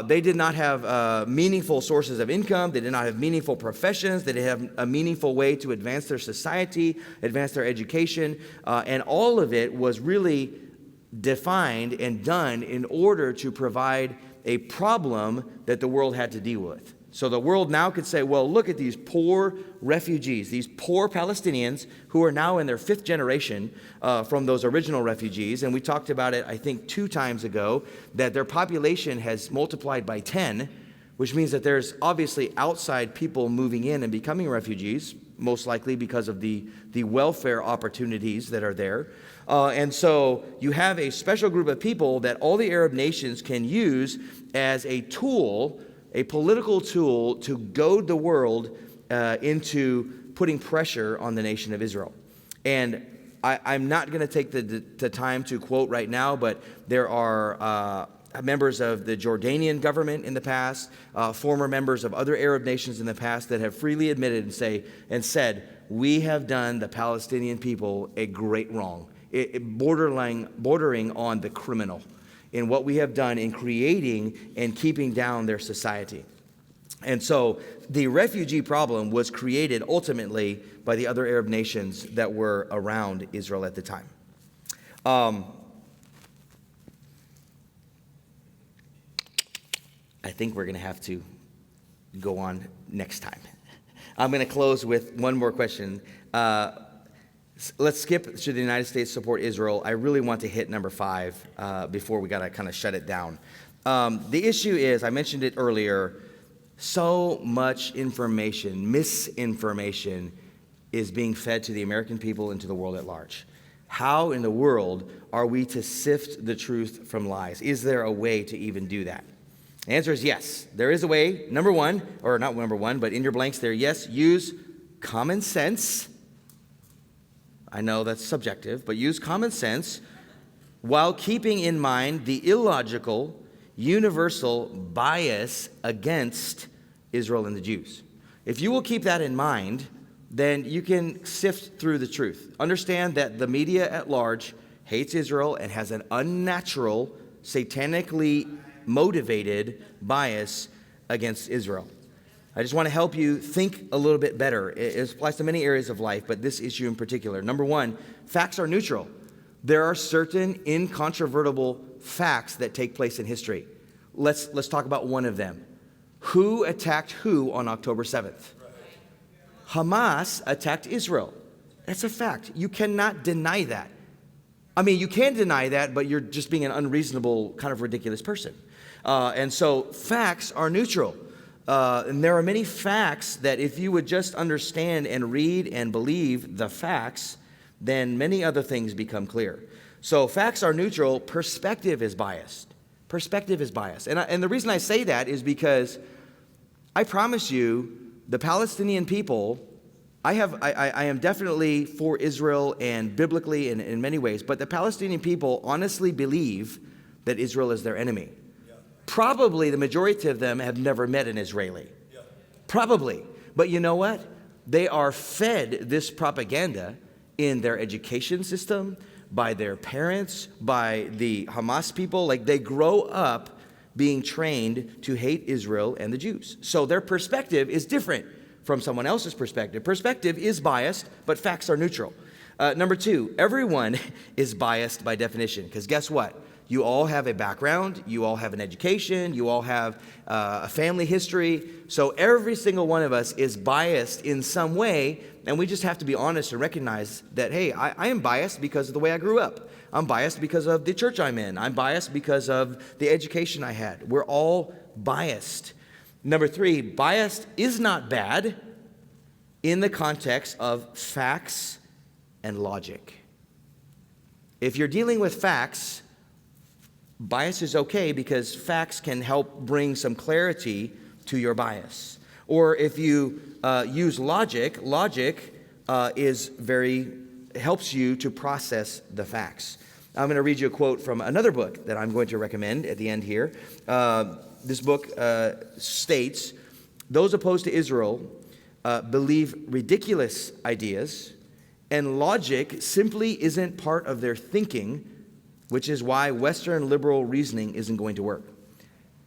They did not have meaningful sources of income. They did not have meaningful professions. They didn't have a meaningful way to advance their society, advance their education. And all of it was really defined and done in order to provide a problem that the world had to deal with. So the world now could say, well, look at these poor refugees, these poor Palestinians who are now in their fifth generation from those original refugees. And we talked about it, I think, 2 times ago, that their population has multiplied by 10, which means that there's obviously outside people moving in and becoming refugees, most likely because of the welfare opportunities that are there. And so you have a special group of people that all the Arab nations can use as a tool, a political tool to goad the world into putting pressure on the nation of Israel. And I'm not going to take the time to quote right now, but there are members of the Jordanian government in the past, former members of other Arab nations in the past that have freely admitted and said, we have done the Palestinian people a great wrong, bordering on the criminal in what we have done in creating and keeping down their society. And so the refugee problem was created ultimately by the other Arab nations that were around Israel at the time. I think we're going to have to go on next time. I'm going to close with one more question. Let's skip should the United States support Israel. I really want to hit number 5 before we got to kind of shut it down. The issue is, I mentioned it earlier, so much information, misinformation is being fed to the American people and to the world at large. How in the world are we to sift the truth from lies? Is there a way to even do that? The answer is yes. There is a way. Number 1, or not number 1, but in your blanks there, yes, use common sense. I know that's subjective, but use common sense while keeping in mind the illogical, universal bias against Israel and the Jews. If you will keep that in mind, then you can sift through the truth. Understand that the media at large hates Israel and has an unnatural, satanically motivated bias against Israel. I just want to help you think a little bit better. It applies to many areas of life, but this issue in particular. Number one, facts are neutral. There are certain incontrovertible facts that take place in history. Let's talk about one of them. Who attacked who on October 7th? Hamas attacked Israel. That's a fact. You cannot deny that. I mean, you can deny that, but you're just being an unreasonable, kind of ridiculous person. And so facts are neutral. And there are many facts that if you would just understand and read and believe the facts, then many other things become clear. So facts are neutral. Perspective is biased. Perspective is biased. And the reason I say that is because I promise you, the Palestinian people, I am definitely for Israel and biblically in many ways, but the Palestinian people honestly believe that Israel is their enemy. Yeah. Probably the majority of them have never met an Israeli. Yeah. Probably. But you know what? They are fed this propaganda in their education system, by their parents, by the Hamas people. Like, they grow up being trained to hate Israel and the Jews. So their perspective is different from someone else's perspective. Perspective is biased, but facts are neutral. Number two, everyone is biased by definition, because guess what? You all have a background, you all have an education, you all have a family history. So every single one of us is biased in some way, and we just have to be honest and recognize that, hey, I am biased because of the way I grew up. I'm biased because of the church I'm in. I'm biased because of the education I had. We're all biased. Number three, biased is not bad in the context of facts and logic. If you're dealing with facts, bias is okay because facts can help bring some clarity to your bias. Or if you use logic, helps you to process the facts. I'm going to read you a quote from another book that I'm going to recommend at the end here. This book states, those opposed to Israel believe ridiculous ideas, and logic simply isn't part of their thinking, which is why Western liberal reasoning isn't going to work.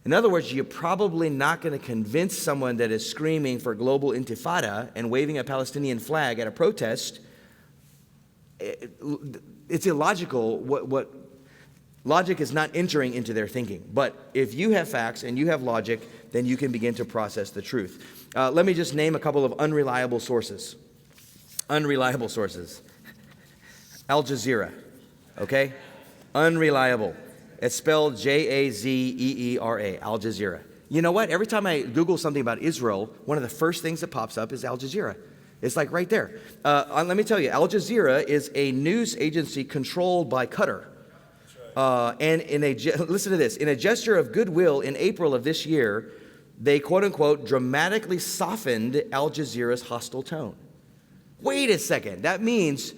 In other words, you're probably not going to convince someone that is screaming for global intifada and waving a Palestinian flag at a protest. It's illogical. What logic is not entering into their thinking. But if you have facts and you have logic, then you can begin to process the truth. Let me just name a couple of unreliable sources. Unreliable sources. Al Jazeera, okay? Unreliable. It's spelled Jazeera, Al Jazeera. You know what? Every time I Google something about Israel, one of the first things that pops up is Al Jazeera. It's like right there. Let me tell you, Al Jazeera is a news agency controlled by Qatar. And listen to this, in a gesture of goodwill in April of this year, they quote unquote dramatically softened Al Jazeera's hostile tone. Wait a second, that means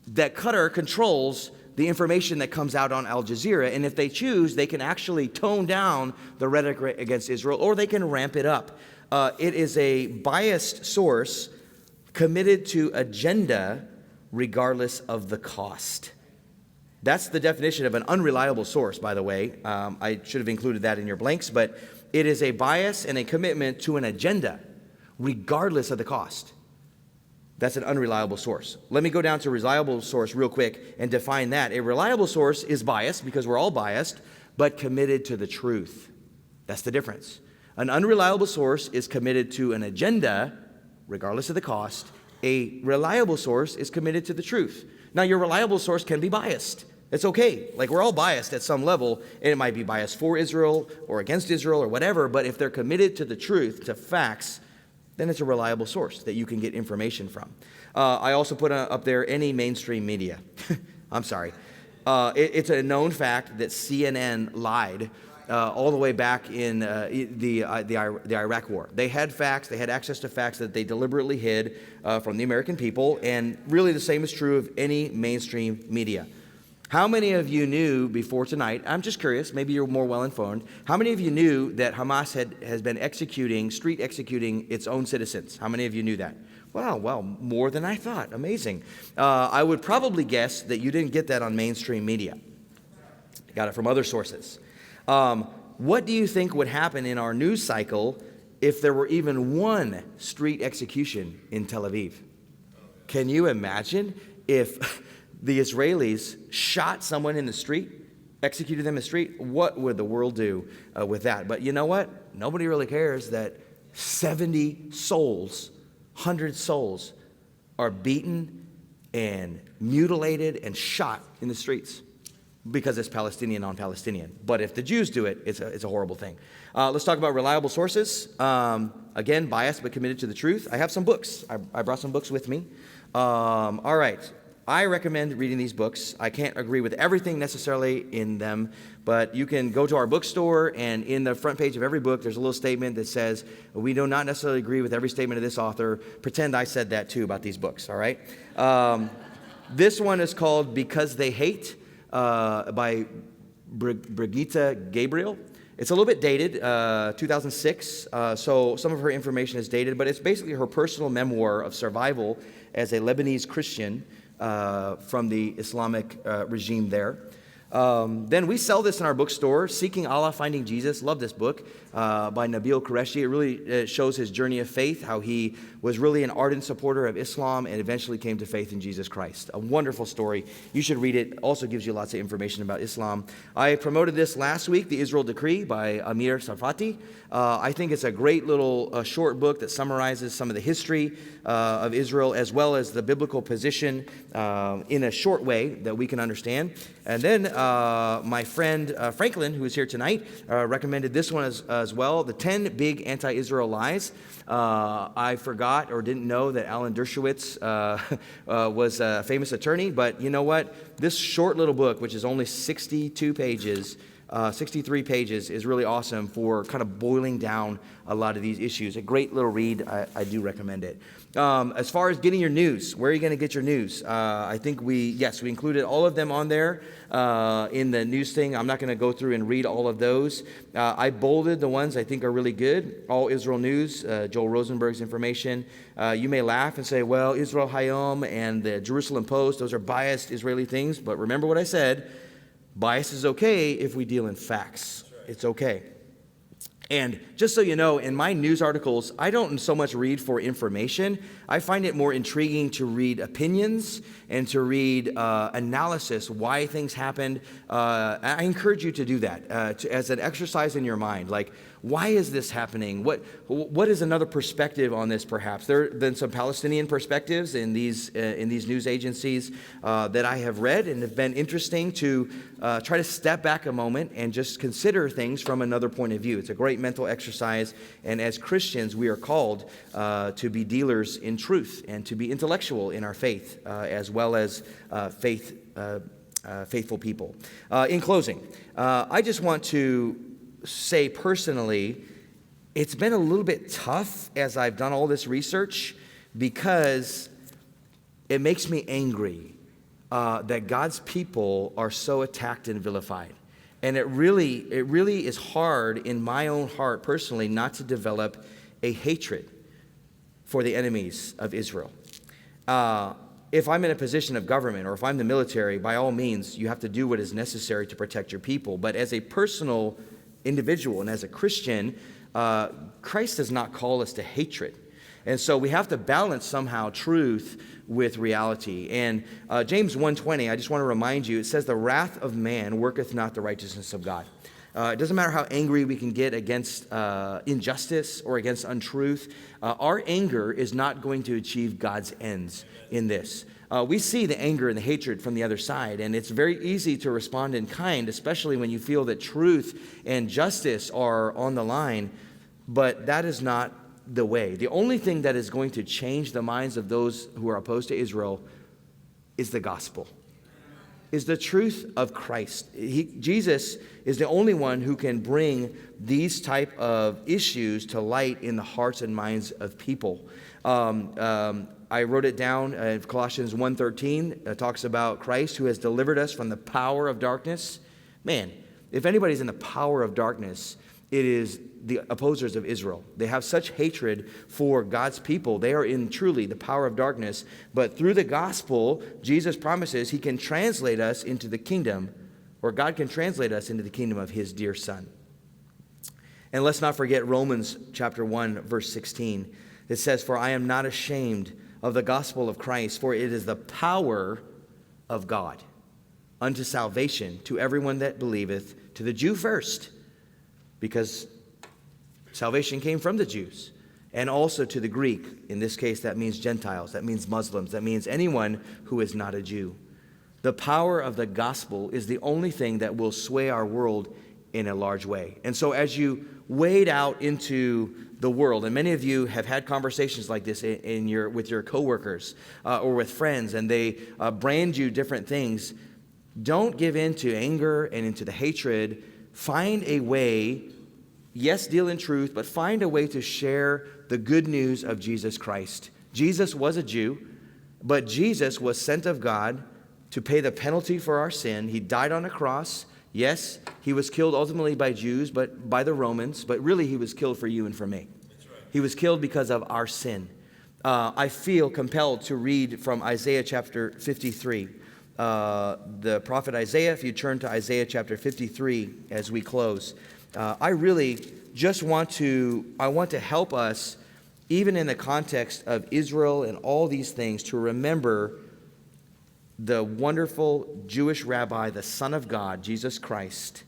that Qatar controls the information that comes out on Al Jazeera, and if they choose, they can actually tone down the rhetoric against Israel, or they can ramp it up. It is a biased source committed to agenda regardless of the cost. That's the definition of an unreliable source, by the way. I should have included that in your blanks, but it is a bias and a commitment to an agenda regardless of the cost. That's an unreliable source. Let me go down to a reliable source real quick and define that. A reliable source is biased, because we're all biased, but committed to the truth. That's the difference. An unreliable source is committed to an agenda, regardless of the cost. A reliable source is committed to the truth. Now, your reliable source can be biased. It's okay. Like, we're all biased at some level, and it might be biased for Israel or against Israel or whatever, but if they're committed to the truth, to facts, then it's a reliable source that you can get information from. I also put up there any mainstream media. I'm sorry. It's a known fact that CNN lied all the way back in the Iraq War. They had facts, they had access to facts that they deliberately hid from the American people, and really the same is true of any mainstream media. How many of you knew before tonight, I'm just curious, maybe you're more well-informed, how many of you knew that Hamas has been street executing its own citizens? How many of you knew that? Wow, well, more than I thought. Amazing. I would probably guess that you didn't get that on mainstream media. You got it from other sources. What do you think would happen in our news cycle if there were even one street execution in Tel Aviv? Can you imagine if the Israelis shot someone in the street, executed them in the street? What would the world do with that? But you know what? Nobody really cares that 70 souls, 100 souls are beaten and mutilated and shot in the streets because it's Palestinian on Palestinian. But if the Jews do it, it's a horrible thing. Let's talk about reliable sources. Again, biased but committed to the truth. I have some books. I brought some books with me. All right. I recommend reading these books. I can't agree with everything necessarily in them, but you can go to our bookstore, and in the front page of every book, there's a little statement that says, we do not necessarily agree with every statement of this author. Pretend I said that too about these books, all right? This one is called Because They Hate by Brigitte Gabriel. It's a little bit dated, 2006, so some of her information is dated, but it's basically her personal memoir of survival as a Lebanese Christian from the Islamic regime there. Then we sell this in our bookstore, Seeking Allah, Finding Jesus. Love this book by Nabil Qureshi. It really shows his journey of faith, how he was really an ardent supporter of Islam and eventually came to faith in Jesus Christ. A wonderful story. You should read it. Also gives you lots of information about Islam. I promoted this last week, The Israel Decree by Amir Sarfati. I think it's a great little short book that summarizes some of the history of Israel as well as the biblical position in a short way that we can understand. And then my friend Franklin, who is here tonight, recommended this one as well, The 10 Big Anti-Israel Lies. I forgot or didn't know that Alan Dershowitz was a famous attorney, but you know what? This short little book, which is only 62 pages, 63 pages, is really awesome for kind of boiling down a lot of these issues. A great little read. I do recommend it. As far as getting your news, where are you going to get your news? I think we included all of them on there in the news thing. I'm not going to go through and read all of those. I bolded the ones I think are really good. All Israel News, Joel Rosenberg's information. You may laugh and say, well, Israel Hayom and the Jerusalem Post, those are biased Israeli things. But remember what I said. Bias is okay if we deal in facts. It's okay. And just so you know, in my news articles, I don't so much read for information. I find it more intriguing to read opinions and to read analysis, why things happened. I encourage you to do that as an exercise in your mind. Like, why is this happening? What is another perspective on this, perhaps? There have been some Palestinian perspectives in these news agencies that I have read and have been interesting to try to step back a moment and just consider things from another point of view. It's a great mental exercise, and as Christians, we are called to be dealers in truth and to be intellectual in our faith, as well as faithful people. In closing, I just want to say personally, it's been a little bit tough as I've done all this research because it makes me angry that God's people are so attacked and vilified. And it really is hard in my own heart personally not to develop a hatred for the enemies of Israel. If I'm in a position of government or if I'm the military, by all means, you have to do what is necessary to protect your people. But as a personal individual and as a Christian, Christ does not call us to hatred. And so we have to balance somehow truth with reality. And James 1:20, I just want to remind you, it says, the wrath of man worketh not the righteousness of God. It doesn't matter how angry we can get against injustice or against untruth. Our anger is not going to achieve God's ends in this. We see the anger and the hatred from the other side, and it's very easy to respond in kind, especially when you feel that truth and justice are on the line, but that is not the way. The only thing that is going to change the minds of those who are opposed to Israel is the gospel. is the truth of Christ. Jesus is the only one who can bring these type of issues to light in the hearts and minds of people. I wrote it down. Colossians 1:13 talks about Christ who has delivered us from the power of darkness. Man, if anybody's in the power of darkness, it is the opposers of Israel. They have such hatred for God's people. They are in truly the power of darkness. But through the gospel, Jesus promises he can translate us into the kingdom, or God can translate us into the kingdom of his dear Son. And let's not forget Romans chapter 1, verse 16. It says, "For I am not ashamed of the gospel of Christ, for it is the power of God unto salvation to everyone that believeth, to the Jew first," because salvation came from the Jews, and also to the Greek. In this case, that means Gentiles, that means Muslims, that means anyone who is not a Jew. The power of the gospel is the only thing that will sway our world in a large way. And so as you wade out into the world, and many of you have had conversations like this with your coworkers or with friends, and they brand you different things, don't give in to anger and into the hatred. Find a way, yes, deal in truth, but find a way to share the good news of Jesus Christ. Jesus was a Jew, but Jesus was sent of God to pay the penalty for our sin. He died on a cross. Yes, he was killed ultimately by Jews, but by the Romans, but really he was killed for you and for me. That's right. He was killed because of our sin. I feel compelled to read from Isaiah chapter 53. The prophet Isaiah, if you turn to Isaiah chapter 53 as we close, I really just want to help us, even in the context of Israel and all these things, to remember the wonderful Jewish rabbi, the Son of God, Jesus Christ,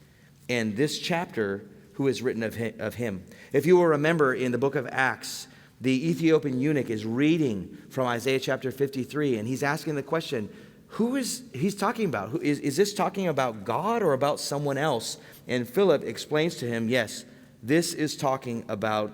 and this chapter who is written of him. If you will remember in the book of Acts, the Ethiopian eunuch is reading from Isaiah chapter 53, and he's asking the question, who is he's talking about? Is this talking about God or about someone else? And Philip explains to him, yes, this is talking about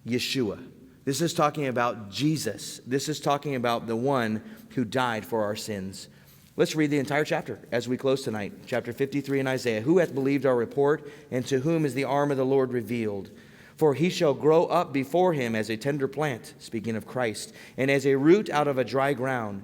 Yeshua. This is talking about Jesus. This is talking about the one who died for our sins. Let's read the entire chapter as we close tonight. Chapter 53 in Isaiah. "Who hath believed our report, and to whom is the arm of the Lord revealed? For he shall grow up before him as a tender plant," speaking of Christ, "and as a root out of a dry ground.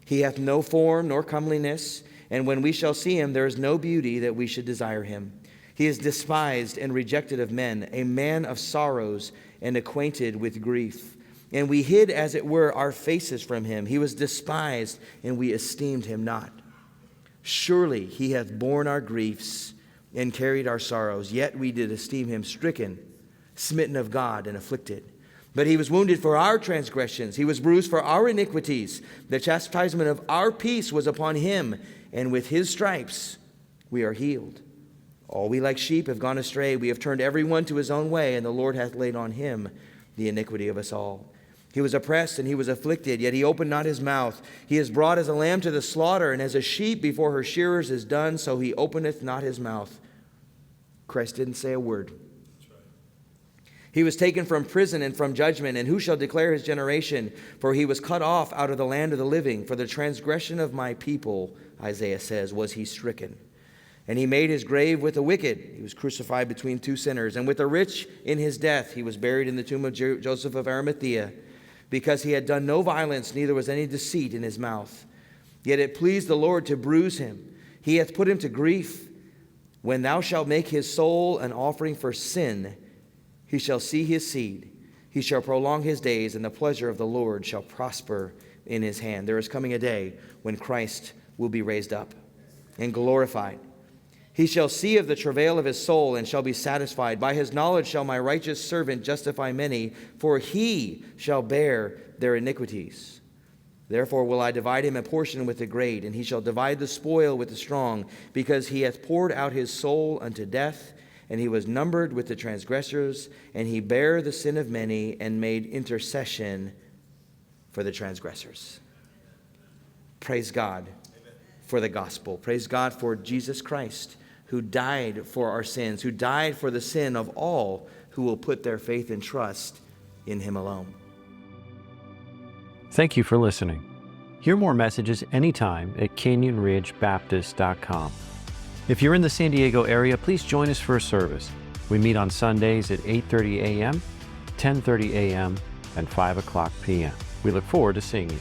He hath no form nor comeliness, and when we shall see him, there is no beauty that we should desire him. He is despised and rejected of men, a man of sorrows and acquainted with grief. And we hid, as it were, our faces from him. He was despised, and we esteemed him not. Surely he hath borne our griefs and carried our sorrows, yet we did esteem him stricken, smitten of God, and afflicted. But he was wounded for our transgressions. He was bruised for our iniquities. The chastisement of our peace was upon him, and with his stripes we are healed. All we like sheep have gone astray. We have turned every one to his own way, and the Lord hath laid on him the iniquity of us all. He was oppressed and he was afflicted, yet he opened not his mouth. He is brought as a lamb to the slaughter, and as a sheep before her shearers is dumb, so he openeth not his mouth." Christ didn't say a word. "He was taken from prison and from judgment, and who shall declare his generation? For he was cut off out of the land of the living. For the transgression of my people," Isaiah says, "was he stricken. And he made his grave with the wicked." He was crucified between two sinners. "And with the rich in his death. He was buried in the tomb of Joseph of Arimathea, because he had done no violence, neither was any deceit in his mouth. Yet it pleased the Lord to bruise him. He hath put him to grief. When thou shalt make his soul an offering for sin, he shall see his seed. He shall prolong his days, and the pleasure of the Lord shall prosper in his hand." There is coming a day when Christ will be raised up and glorified. "He shall see of the travail of his soul, and shall be satisfied. By his knowledge shall my righteous servant justify many, for he shall bear their iniquities. Therefore will I divide him a portion with the great, and he shall divide the spoil with the strong, because he hath poured out his soul unto death, and he was numbered with the transgressors, and he bare the sin of many, and made intercession for the transgressors." Praise God for the gospel. Praise God for Jesus Christ, who died for our sins, who died for the sin of all who will put their faith and trust in him alone. Thank you for listening. Hear more messages anytime at canyonridgebaptist.com. If you're in the San Diego area, please join us for a service. We meet on Sundays at 8:30 a.m., 10:30 a.m., and 5 o'clock p.m. We look forward to seeing you.